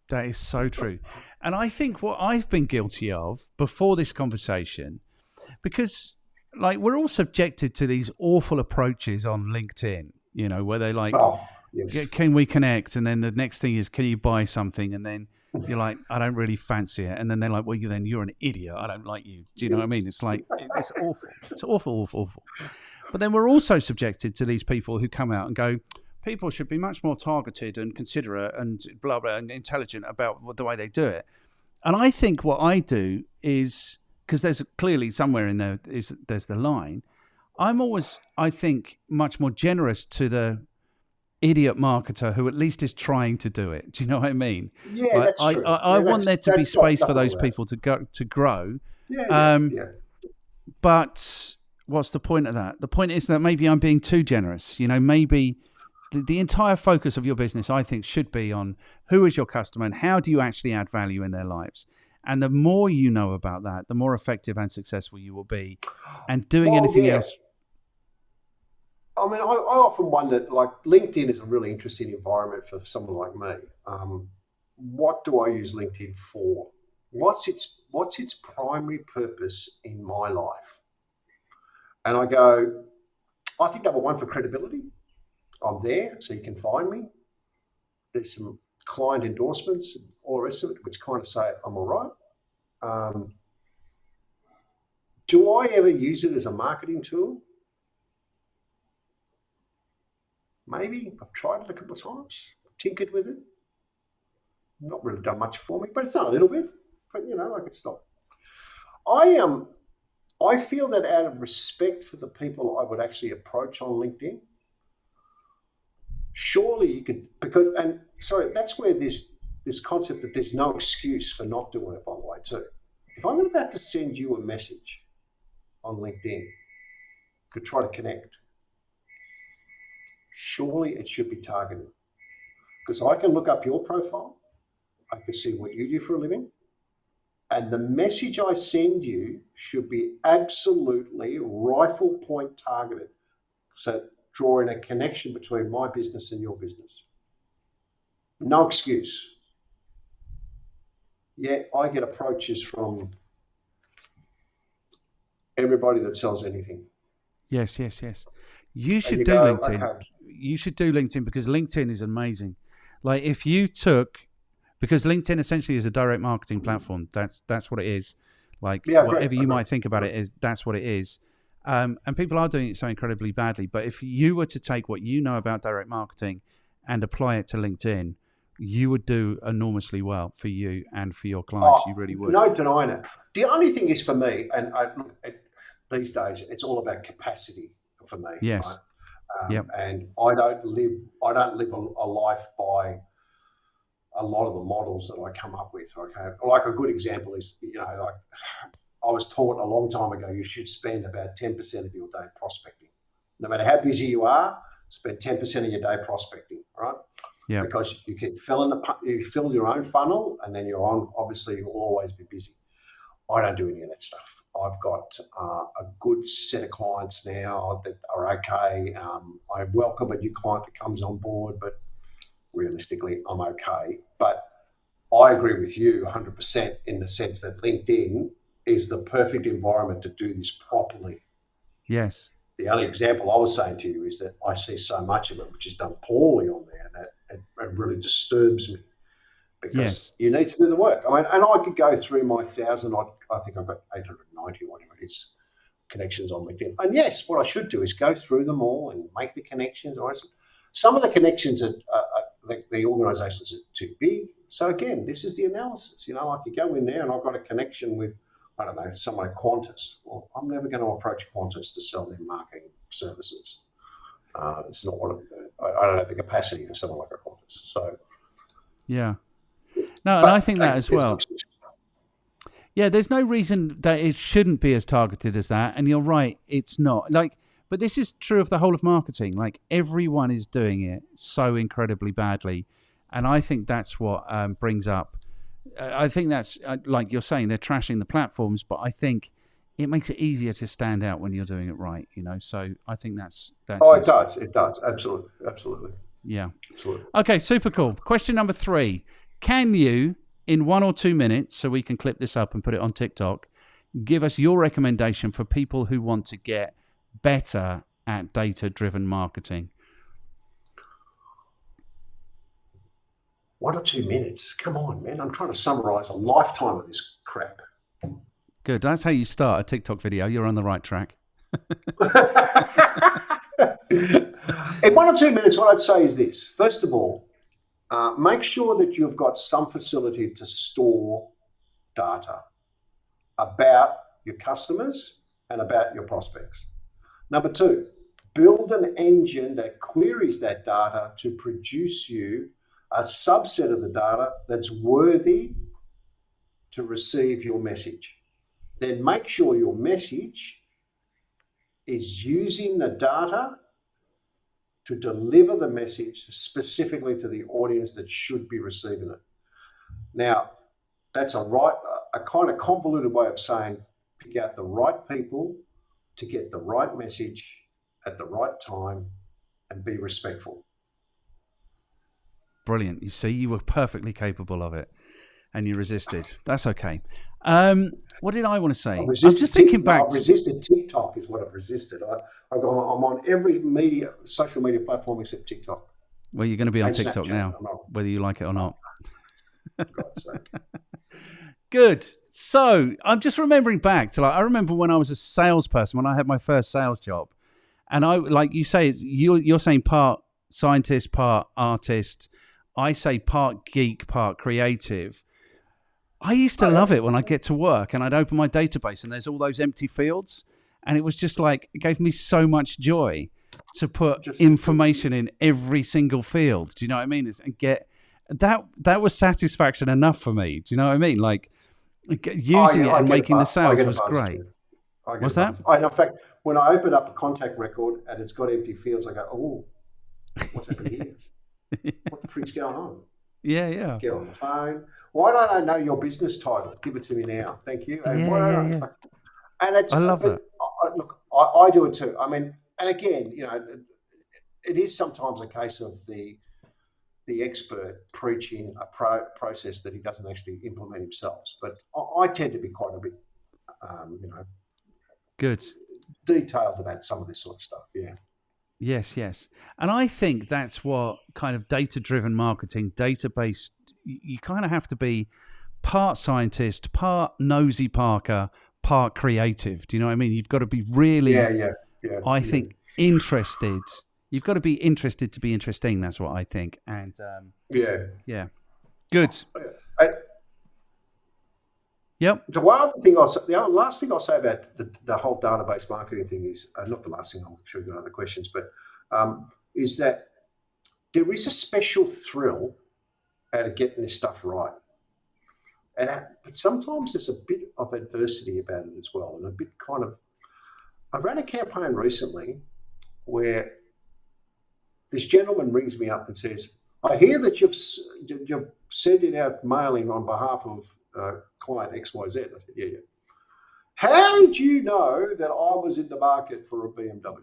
That is so true. And I think what I've been guilty of before this conversation, because we're all subjected to these awful approaches on LinkedIn, where they can we connect? And then the next thing is, can you buy something? And then you're like, I don't really fancy it. And then they're like, well, then you're an idiot. I don't like you. Do you know what I mean? It's like, it's awful. It's awful. But then we're also subjected to these people who come out and go, people should be much more targeted and considerate and blah, blah, and intelligent about the way they do it. And I think what I do is, because there's clearly somewhere in there, there's the line. I'm always, I think, much more generous to the idiot marketer who at least is trying to do it. Do you know what I mean? Yeah, that's true. I want there to be space for those people to grow. But what's the point of that? The point is that maybe I'm being too generous. Maybe the entire focus of your business, I think, should be on who is your customer and how do you actually add value in their lives. And the more you know about that, the more effective and successful you will be. And doing anything else. I mean, I often wonder, LinkedIn is a really interesting environment for someone like me. What do I use LinkedIn for? What's its primary purpose in my life? And I go, I think number one, for credibility. I'm there, so you can find me. There's some client endorsements and all the rest of it, which kind of say I'm all right. Do I ever use it as a marketing tool? Maybe. I've tried it a couple of times, tinkered with it. Not really done much for me, but it's done a little bit. But it's not. I feel that out of respect for the people I would actually approach on LinkedIn, surely you could, that's where this concept that there's no excuse for not doing it, by the way, too. If I'm about to send you a message on LinkedIn, to try to connect, surely it should be targeted. Because I can look up your profile, I can see what you do for a living, and the message I send you should be absolutely rifle point targeted. So drawing a connection between my business and your business. No excuse. Yet I get approaches from everybody that sells anything. Yes. You should do LinkedIn. Okay. You should do LinkedIn because LinkedIn is amazing. Like if you took, because LinkedIn essentially is a direct marketing platform. That's what it is. Like whatever you might think about it is, that's what it is. And people are doing it so incredibly badly. But if you were to take what you know about direct marketing and apply it to LinkedIn, you would do enormously well for you and for your clients. You really would. No denying it. The only thing is for me, and these days, it's all about capacity for me. Yes. Right? And I don't live a life by a lot of the models that I come up with. Okay, like a good example is, like I was taught a long time ago, you should spend about 10% of your day prospecting. No matter how busy you are, spend 10% of your day prospecting, right? Yeah. Because you can you fill your own funnel, and then obviously you'll always be busy. I don't do any of that stuff. I've got a good set of clients now that are okay. I welcome a new client that comes on board, but realistically, I'm okay. But I agree with you 100% in the sense that LinkedIn is the perfect environment to do this properly. Yes. The only example I was saying to you is that I see so much of it which is done poorly on there that it really disturbs me, because you need to do the work. I mean, and I could go through my 1,000, I think I've got 890 or whatever it is, connections on LinkedIn. And yes, what I should do is go through them all and make the connections. Some of the connections the organisations are too big. So again, this is the analysis. I could go in there and I've got a connection with, I don't know, someone at Qantas. Well, I'm never going to approach Qantas to sell their marketing services. It's not what I don't have the capacity for someone like a Qantas. So, yeah, no, and I think that as well. Yeah, there's no reason that it shouldn't be as targeted as that. And you're right, it's not. But this is true of the whole of marketing. Like everyone is doing it so incredibly badly, and I think that's what brings up. I think that's like you're saying, they're trashing the platforms, but I think it makes it easier to stand out when you're doing it right. So I think that's. Oh, it does. It does. Absolutely. Yeah. Absolutely. Okay. Super cool. Question number 3: can you, in 1 or 2 minutes, so we can clip this up and put it on TikTok, give us your recommendation for people who want to get better at data-driven marketing? 1 or 2 minutes. Come on, man. I'm trying to summarize a lifetime of this crap. Good. That's how you start a TikTok video. You're on the right track. In 1 or 2 minutes, what I'd say is this. First of all, make sure that you've got some facility to store data about your customers and about your prospects. Number 2, build an engine that queries that data to produce you a subset of the data that's worthy to receive your message. Then make sure your message is using the data to deliver the message specifically to the audience that should be receiving it. Now, that's a kind of convoluted way of saying pick out the right people to get the right message at the right time and be respectful. Brilliant. You see, you were perfectly capable of it and you resisted. That's okay. What did I want to say? I'm just thinking back. I've resisted TikTok is what I've resisted. I'm on every social media platform except TikTok. Well, you're going to be on TikTok now, whether you like it or not. For God's sake. Good. So I'm just remembering back to I remember when I was a salesperson, when I had my first sales job, and I, like you say, you're saying part scientist, part artist. I say part geek, part creative. I used to love it when I'd get to work and I'd open my database and there's all those empty fields. And it was just it gave me so much joy to put information in every single field. Do you know what I mean? And get that was satisfaction enough for me. Do you know what I mean? Using it and making the sales was great. I get What's a that? buzz. In fact, when I open up a contact record and it's got empty fields, I go, oh, what's happened here? What the freak's going on? Yeah. Get on the phone. Why don't I know your business title? Give it to me now. Thank you. And Yeah. And it's I love that. look, I do it too. I mean, and again, it is sometimes a case of the expert preaching a process that he doesn't actually implement himself. But I tend to be quite a bit, Good. detailed about some of this sort of stuff. Yeah. Yes. And I think that's what kind of data-driven marketing, database, you kind of have to be part scientist, part nosy Parker, part creative. Do you know what I mean? You've got to be really, I think, interested. You've got to be interested to be interesting. That's what I think. And yeah. Good. Yep. The last thing I'll say about the whole database marketing thing is, not the last thing, I'm sure you've got other questions, but is that there is a special thrill out of getting this stuff right. But sometimes there's a bit of adversity about it as well. And a bit kind of, I ran a campaign recently where this gentleman rings me up and says, I hear that you're sending out mailing on behalf of client XYZ. I said, yeah. How did you know that I was in the market for a BMW?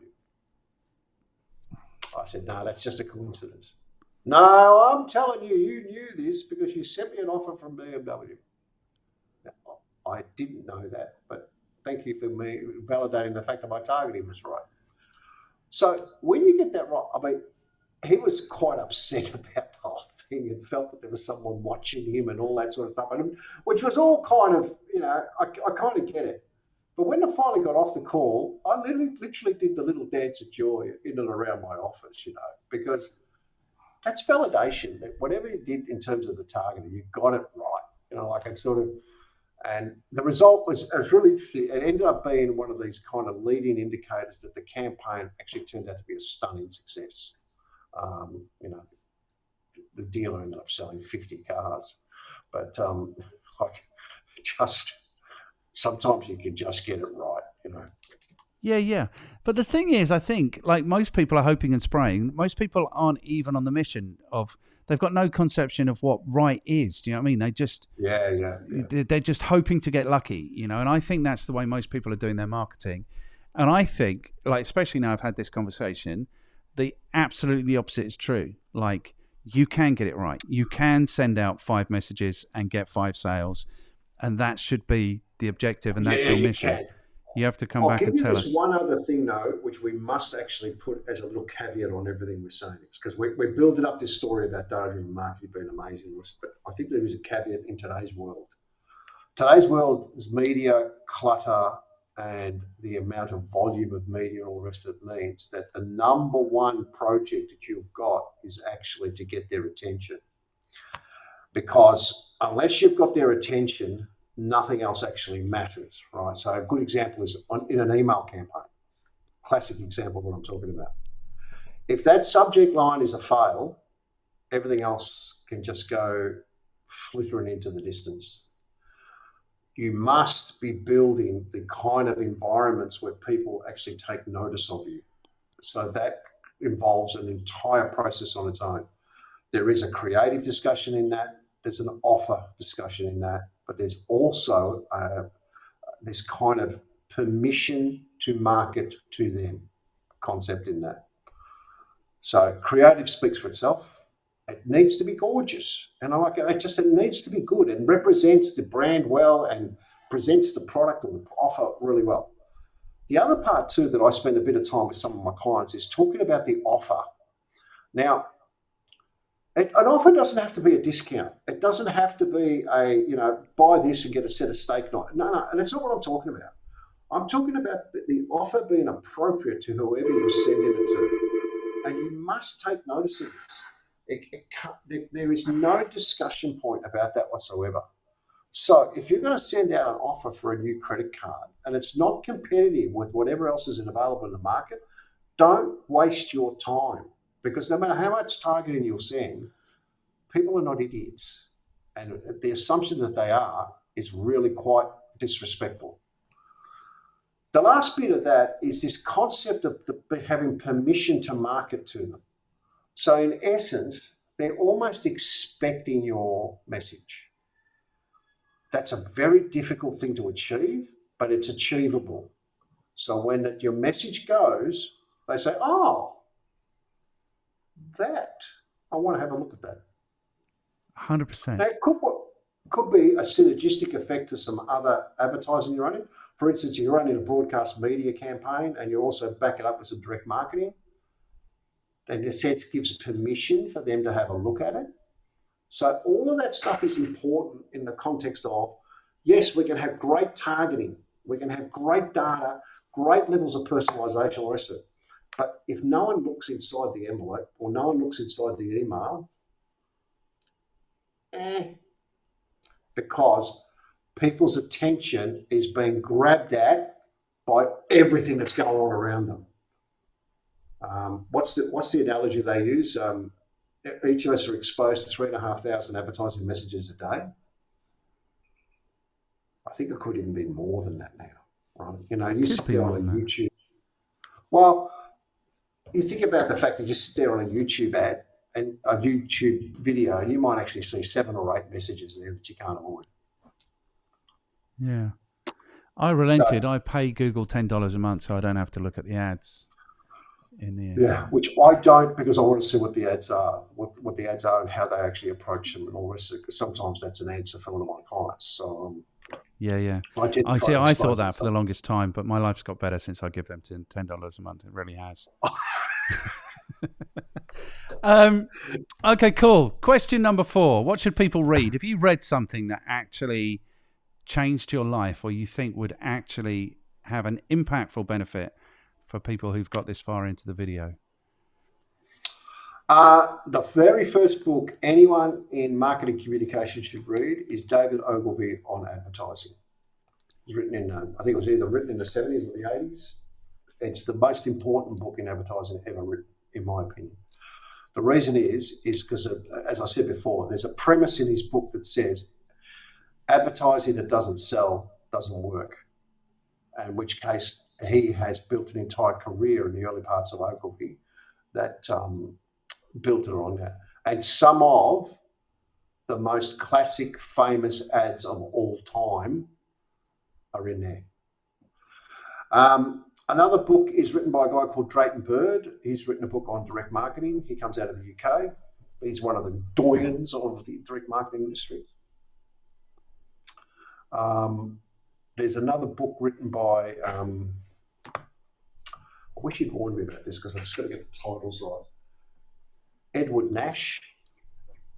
I said, no, that's just a coincidence. No, I'm telling you, you knew this because you sent me an offer from BMW. Now, I didn't know that, but thank you for me validating the fact that my targeting was right. So when you get that right, I mean, he was quite upset about the whole thing and felt that there was someone watching him and all that sort of stuff, which was all kind of, I kind of get it. But when I finally got off the call, I literally did the little dance of joy in and around my office, because that's validation that whatever you did in terms of the targeting, you got it right. And the result was really interesting. It ended up being one of these kind of leading indicators that the campaign actually turned out to be a stunning success. The dealer ended up selling 50 cars, but sometimes you can just get it right, Yeah. But the thing is, I think, like most people are hoping and spraying, most people aren't even on the mission of, they've got no conception of what right is. Do you know what I mean? They just, they're just hoping to get lucky, and I think that's the way most people are doing their marketing. And I think, like, especially now I've had this conversation, the absolutely opposite is true. Like, you can get it right. You can send out 5 messages and get 5 sales. And that should be the objective, and that's your mission. Can. You have to come back and tell us. I'll give you this one other thing, though, which we must actually put as a little caveat on everything we're saying. It's because we're building up this story about data-driven marketing being amazing, but I think there is a caveat in today's world. Today's world is media, clutter, and the amount of volume of media and all the rest of it means that the number one project that you've got is actually to get their attention. Because unless you've got their attention, nothing else actually matters, right? So a good example is in an email campaign. Classic example of what I'm talking about. If that subject line is a fail, everything else can just go flittering into the distance. You must be building the kind of environments where people actually take notice of you. So that involves an entire process on its own. There is a creative discussion in that. There's an offer discussion in that. But there's also this kind of permission to market to them concept in that. So creative speaks for itself. It needs to be gorgeous. And I like it. It needs to be good and represents the brand well and presents the product or the offer really well. The other part too that I spend a bit of time with some of my clients is talking about the offer. Now, an offer doesn't have to be a discount. It doesn't have to be buy this and get a set of steak knives. No, and that's not what I'm talking about. I'm talking about the offer being appropriate to whoever you're sending it to. And you must take notice of this. There is no discussion point about that whatsoever. So if you're going to send out an offer for a new credit card and it's not competitive with whatever else is available in the market, don't waste your time. Because no matter how much targeting you'll send, people are not idiots. And the assumption that they are is really quite disrespectful. The last bit of that is this concept of having permission to market to them. So in essence, they're almost expecting your message. That's a very difficult thing to achieve, but it's achievable. So when your message goes, they say, oh, that, I want to have a look at that. 100%. Now, it could be a synergistic effect to some other advertising you're running. For instance, you're running a broadcast media campaign and you also back it up with some direct marketing. And in a sense, gives permission for them to have a look at it. So all of that stuff is important in the context of, yes, we can have great targeting, we can have great data, great levels of personalization, all the rest of it. But if no one looks inside the envelope or no one looks inside the email, because people's attention is being grabbed at by everything that's going on around them. What's the analogy they use? Each of us are exposed to 3,500 advertising messages a day. I think it could even be more than that now, right? You know, you sit there on a YouTube. Well, you think about the fact that you sit there on a YouTube ad and a YouTube video, and you might actually see 7 or 8 messages there that you can't avoid. Yeah. I relented. I pay Google $10 a month so I don't have to look at the ads. Which I don't, because I want to see what the ads are, what the ads are and how they actually approach them and all this. Because sometimes that's an answer for one of my clients. So I thought that for the longest time, but my life's got better since I give them $10 a month. It really has. Okay, cool. Question number 4. What should people read? If you read something that actually changed your life or you think would actually have an impactful benefit for people who've got this far into the video? The very first book anyone in marketing communication should read is David Ogilvy on advertising. It's written in, I think it was either written in the 70s or the 80s. It's the most important book in advertising ever written, in my opinion. The reason is because, as I said before, there's a premise in his book that says advertising that doesn't sell doesn't work, in which case he has built an entire career in the early parts of Ogilvy that built it on that. And some of the most classic, famous ads of all time are in there. Another book is written by a guy called Drayton Bird. He's written a book on direct marketing. He comes out of the UK. He's one of the doyens of the direct marketing industry. There's another book written by, I wish you'd warned me about this because I've just got to get the titles right. Edward Nash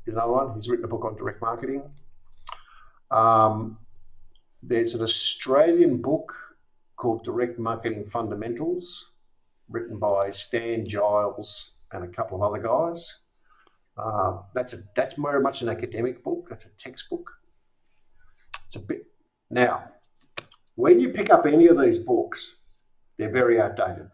is another one. He's written a book on direct marketing. There's an Australian book called Direct Marketing Fundamentals, written by Stan Giles and a couple of other guys. That's very much an academic book. That's a textbook. It's a bit. Now, when you pick up any of these books, they're very outdated.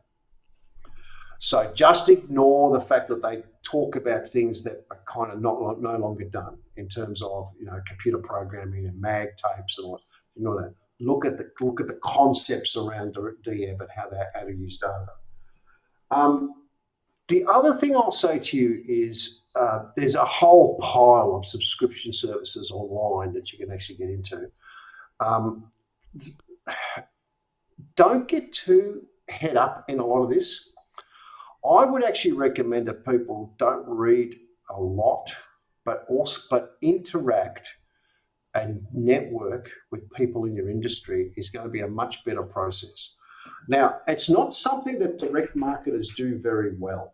So just ignore the fact that they talk about things that are kind of no longer done in terms of, you know, computer programming and mag tapes and all, you know, that. Look at the concepts around DM and how to use data. The other thing I'll say to you is there's a whole pile of subscription services online that you can actually get into. Don't get too head up in a lot of this. I would actually recommend that people don't read a lot, but interact and network with people in your industry is going to be a much better process. Now, it's not something that direct marketers do very well.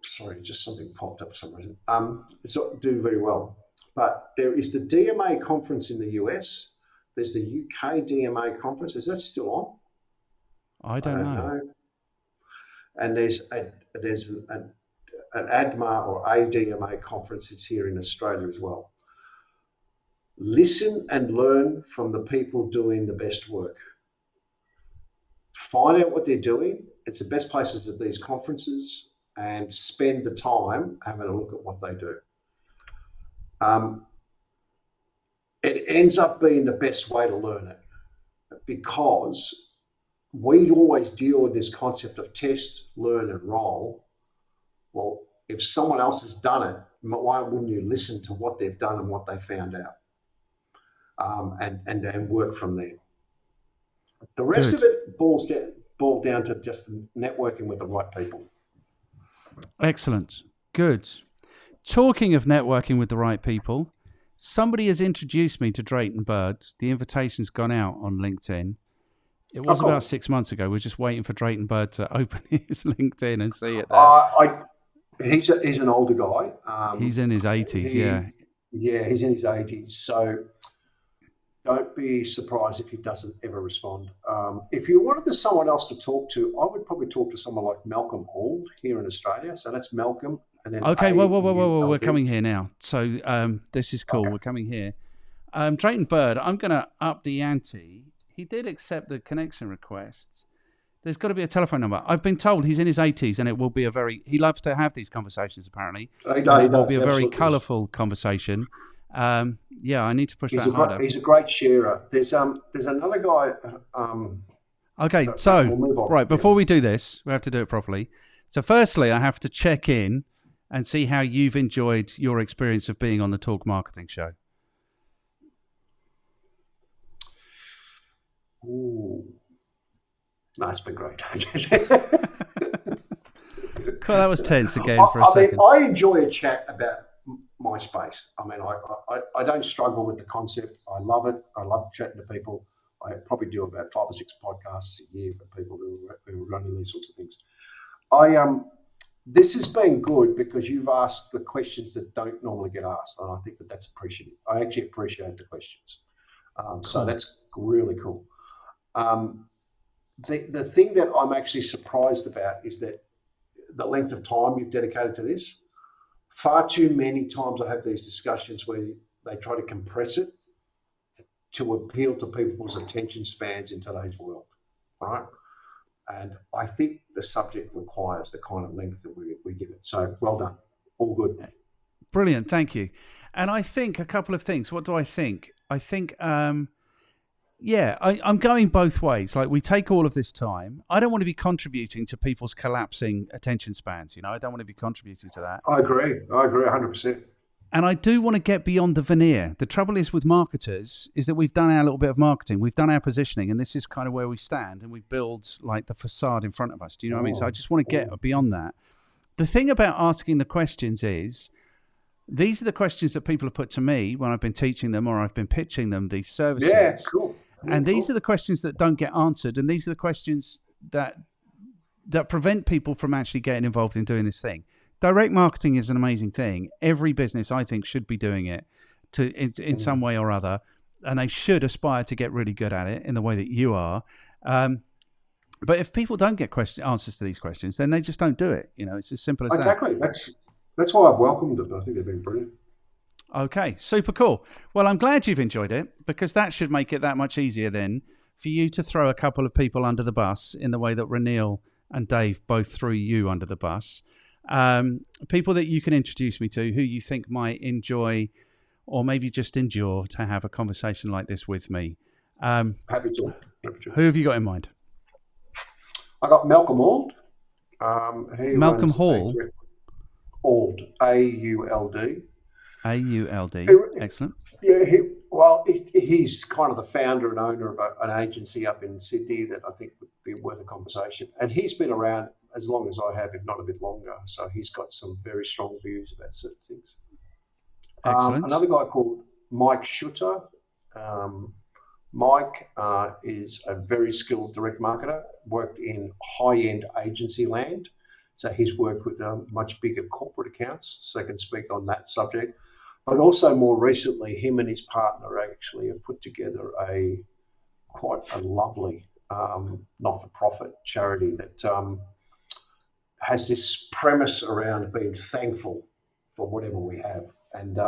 Sorry, just something popped up for some reason. It's not do very well. But there is the DMA conference in the US. There's the UK DMA conference. Is that still on? I don't know. And there's an ADMA or ADMA conference that's here in Australia as well. Listen and learn from the people doing the best work. Find out what they're doing. It's the best places at these conferences, and spend the time having a look at what they do. it ends up being the best way to learn it, because we always deal with this concept of test, learn, and roll. Well, if someone else has done it, why wouldn't you listen to what they've done and what they found out, and work from there? The rest Good. of it boils down to just networking with the right people. Excellent. Good. Talking of networking with the right people, somebody has introduced me to Drayton Bird. The invitation's gone out on LinkedIn. It was cool. about 6 months ago. We're just waiting for Drayton Bird to open his LinkedIn and see it there. He's an older guy. He's in his 80s, yeah. Yeah, he's in his 80s. So don't be surprised if he doesn't ever respond. If you wanted someone else to talk to, I would probably talk to someone like Malcolm Auld here in Australia. So that's Malcolm. And then okay, whoa. We're coming here now. So this is cool. Okay. We're coming here. Drayton Bird, I'm going to up the ante. He did accept the connection request. There's got to be a telephone number. I've been told he's in his 80s, and it will be he loves to have these conversations, apparently. It will be a very colourful conversation. Yeah, I need to push that harder. He's a great sharer. There's another guy. Okay, so, right, before we do this, we have to do it properly. So firstly, I have to check in and see how you've enjoyed your experience of being on the Talk Marketing Show. Ooh. No, it's been great. Cool, that was tense again for a second. I enjoy a chat about my space. I mean, I don't struggle with the concept. I love it. I love chatting to people. I probably do about 5 or 6 podcasts a year for people who are running these sorts of things. This has been good because you've asked the questions that don't normally get asked, and I think that's appreciated. I actually appreciate the questions. Cool. So that's really cool. The thing that I'm actually surprised about is that the length of time you've dedicated to this. Far too many times I have these discussions where they try to compress it to appeal to people's attention spans in today's world, right? And I think the subject requires the kind of length that we give it. So well done. All good. Brilliant. Thank you. And I think a couple of things. What do I think? I think, I'm going both ways. Like, we take all of this time. I don't want to be contributing to people's collapsing attention spans. I don't want to be contributing to that. I agree 100%. And I do want to get beyond the veneer. The trouble is with marketers is that we've done our little bit of marketing. We've done our positioning, and this is kind of where we stand, and we build like the facade in front of us. Do you know what I mean? So I just want to get beyond that. The thing about asking the questions is, these are the questions that people have put to me when I've been teaching them or I've been pitching them these services. Yeah, cool. And these are the questions that don't get answered, and these are the questions that prevent people from actually getting involved in doing this thing. Direct marketing is an amazing thing. Every business, I think, should be doing it in some way or other, and they should aspire to get really good at it in the way that you are. But if people don't get answers to these questions, then they just don't do it. It's as simple as that. Exactly. That's why I've welcomed them. I think they've been brilliant. Okay, super cool. Well, I'm glad you've enjoyed it, because that should make it that much easier then for you to throw a couple of people under the bus in the way that Ranil and Dave both threw you under the bus. People that you can introduce me to who you think might enjoy or maybe just endure to have a conversation like this with me. Happy to. Who have you got in mind? I got Malcolm Auld. Malcolm Hall? Auld, A-U-L-D. A-U-L-D. Excellent. Yeah, he's kind of the founder and owner of an agency up in Sydney that I think would be worth a conversation. And he's been around as long as I have, if not a bit longer. So he's got some very strong views about certain things. Excellent. Another guy called Mike Schutter. Mike is a very skilled direct marketer, worked in high-end agency land. So he's worked with much bigger corporate accounts, so he can speak on that subject. But also more recently, him and his partner actually have put together quite a lovely not-for-profit charity that has this premise around being thankful for whatever we have and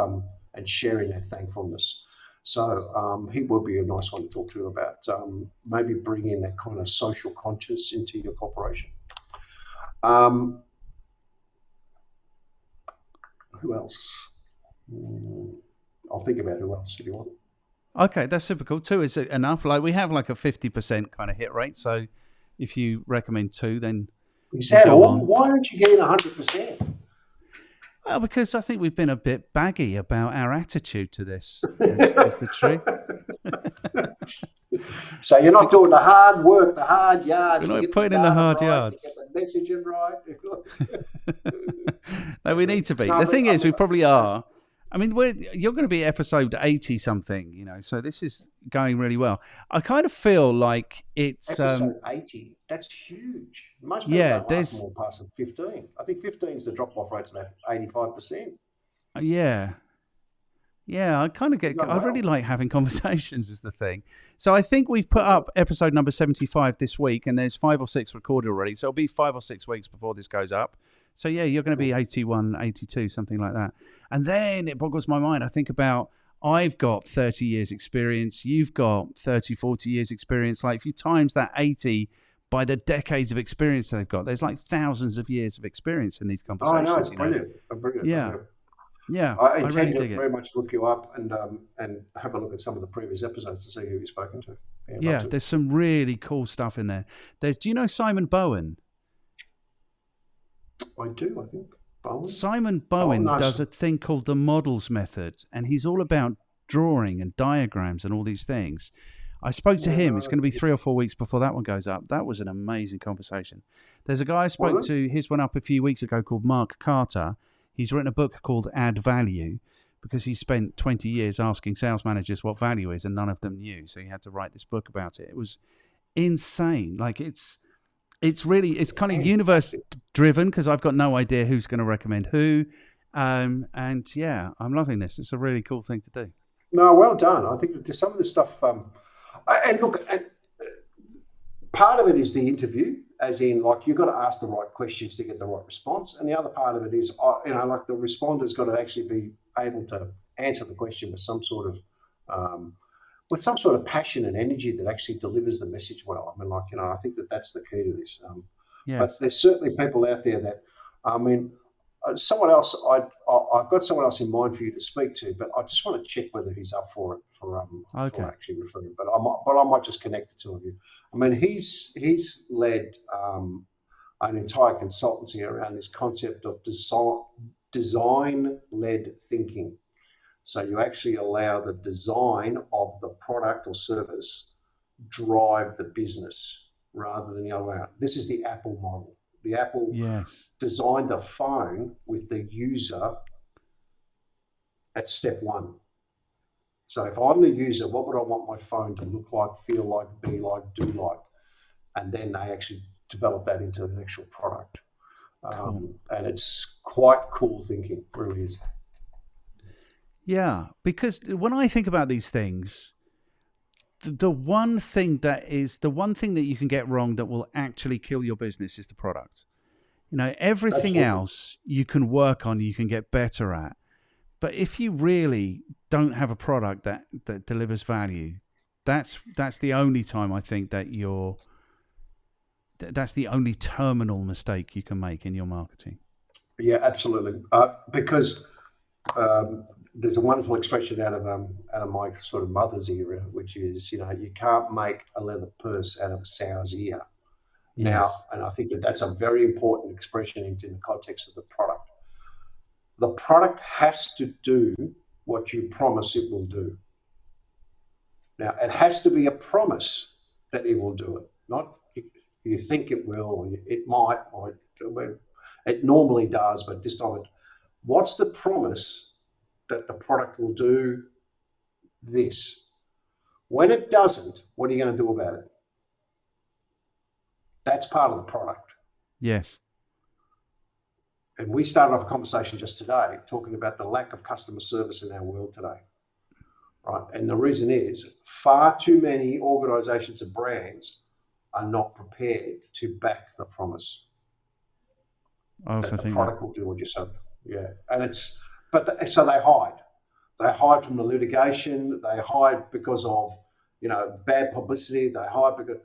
sharing that thankfulness. So he would be a nice one to talk to about maybe bringing that kind of social conscience into your corporation. Who else? I'll think about who else if you want. Okay, that's super cool. 2 is enough. Like we have like a 50% kind of hit rate. So if you recommend 2, then Is we'll that go all? on. Why aren't you getting 100%? Well, because I think we've been a bit baggy about our attitude to this, is the truth. So you're not doing the hard work, the hard yards. We're You not get the putting in the data hard right, you yards. get the messaging right. No, we need to be. No, The but thing is, we probably are. I mean, you're going to be episode 80 something, so this is going really well. I kind of feel like it's episode 80. That's huge. Most people yeah, don't last more past 15. I think 15 is the drop-off rate's about 85%. Yeah. Yeah, I kind of get. I really like having conversations. Is the thing. So I think we've put up episode number 75 this week, and there's 5 or 6 recorded already. So it'll be 5 or 6 weeks before this goes up. So yeah, you're going to be 81, 82, something like that. And then it boggles my mind. I think about I've got 30 years experience. You've got 30, 40 years experience. Like if you times that 80 by the decades of experience they've got, there's like thousands of years of experience in these conversations. Oh, no, it's brilliant. Brilliant. Yeah. Yeah, I intend really to very much look you up and have a look at some of the previous episodes to see who you've spoken to. Yeah, there's some really cool stuff in there. Do you know Simon Bowen? I do, I think. Bowen? Simon Bowen does a thing called the models method, and he's all about drawing and diagrams and all these things. I spoke to him. It's going to be 3 or 4 weeks before that one goes up. That was an amazing conversation. There's a guy I spoke to, his one up a few weeks ago called Mark Carter. He's written a book called Add Value because he spent 20 years asking sales managers what value is and none of them knew. So he had to write this book about it. It was insane. Like it's kind of universe driven because I've got no idea who's going to recommend who. And yeah, I'm loving this. It's a really cool thing to do. No, well done. I think that some of this stuff, and look, part of it is the interview, as in, like, you've got to ask the right questions to get the right response. And the other part of it is, like the responder's got to actually be able to answer the question with some sort of passion and energy that actually delivers the message well. I mean, like, I think that's the key to this. Yes. But there's certainly people out there that, someone else, I've got someone else in mind for you to speak to, but I just want to check whether he's up for it for actually referring. But I might just connect the two of you. I mean, he's led an entire consultancy around this concept of design-led thinking. So you actually allow the design of the product or service drive the business rather than the other way around. This is the Apple model. The Apple designed a phone with the user at step 1. So if I'm the user, what would I want my phone to look like, feel like, be like, do like? And then they actually develop that into an actual product. Cool. And it's quite cool thinking, it really is. Yeah, because when I think about these things, the one thing that you can get wrong that will actually kill your business is the product. Everything else you can work on, you can get better at. But if you really don't have a product that delivers value, that's the only time I think that that's the only terminal mistake you can make in your marketing. Yeah, absolutely. Because there's a wonderful expression out of my sort of mother's era, which is, you can't make a leather purse out of a sow's ear. Yes. Now, and I think that's a very important expression in the context of the product. The product has to do what you promise it will do. Now, it has to be a promise that it will do it, not you think it will, or it might, or it normally does, but this time what's the promise that the product will do this? When it doesn't, what are you going to do about it? That's part of the product. Yes. And we started off a conversation just today talking about the lack of customer service in our world today, right? And the reason is far too many organizations and brands are not prepared to back the promise. I also think the product will do what you said. Yeah. And so they hide. They hide from the litigation. They hide because of, bad publicity. They hide because,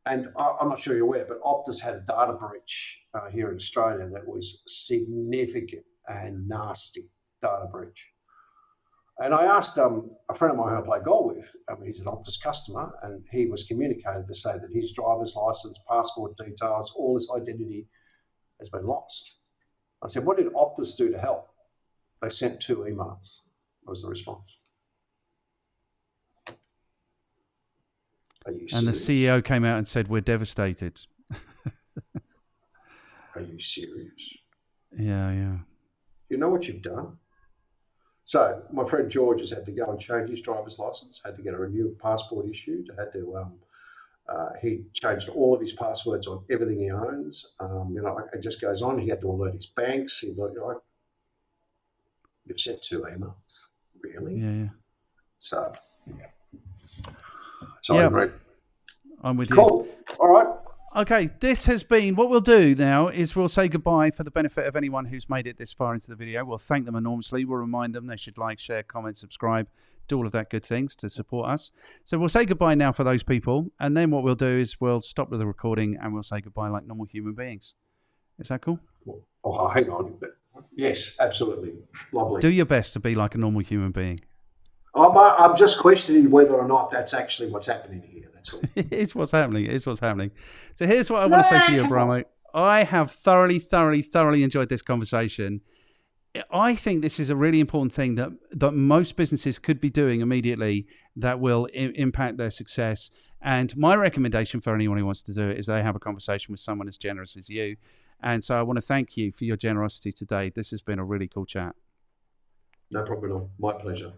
and I'm not sure you're aware, but Optus had a data breach here in Australia that was significant and nasty data breach. And I asked a friend of mine who I play golf with, he's an Optus customer, and he was communicated to say that his driver's license, passport details, all his identity has been lost. I said, what did Optus do to help? They sent 2 emails, was the response. Are you serious? And the CEO came out and said, we're devastated. Are you serious? Yeah. You know what you've done? So my friend George has had to go and change his driver's license, had to get a renewed passport issued, had to, he changed all of his passwords on everything he owns. It just goes on. He had to alert his banks. You've sent 2 emails. Really? Yeah. So, I agree. I'm with you. Cool. All right. Okay, this has been, what we'll do now is we'll say goodbye for the benefit of anyone who's made it this far into the video. We'll thank them enormously. We'll remind them they should like, share, comment, subscribe, do all of that good things to support us. So we'll say goodbye now for those people. And then what we'll do is we'll stop the recording and we'll say goodbye like normal human beings. Is that cool? Oh, hang on. Yes, absolutely. Lovely. Do your best to be like a normal human being. I'm just questioning whether or not that's actually what's happening here. That's all. It's what's happening. It's what's happening. So here's what I want to say to you, Abramo. I have thoroughly enjoyed this conversation. I think this is a really important thing that most businesses could be doing immediately that will impact their success. And my recommendation for anyone who wants to do it is they have a conversation with someone as generous as you. And so I want to thank you for your generosity today. This has been a really cool chat. No problem at all. My pleasure.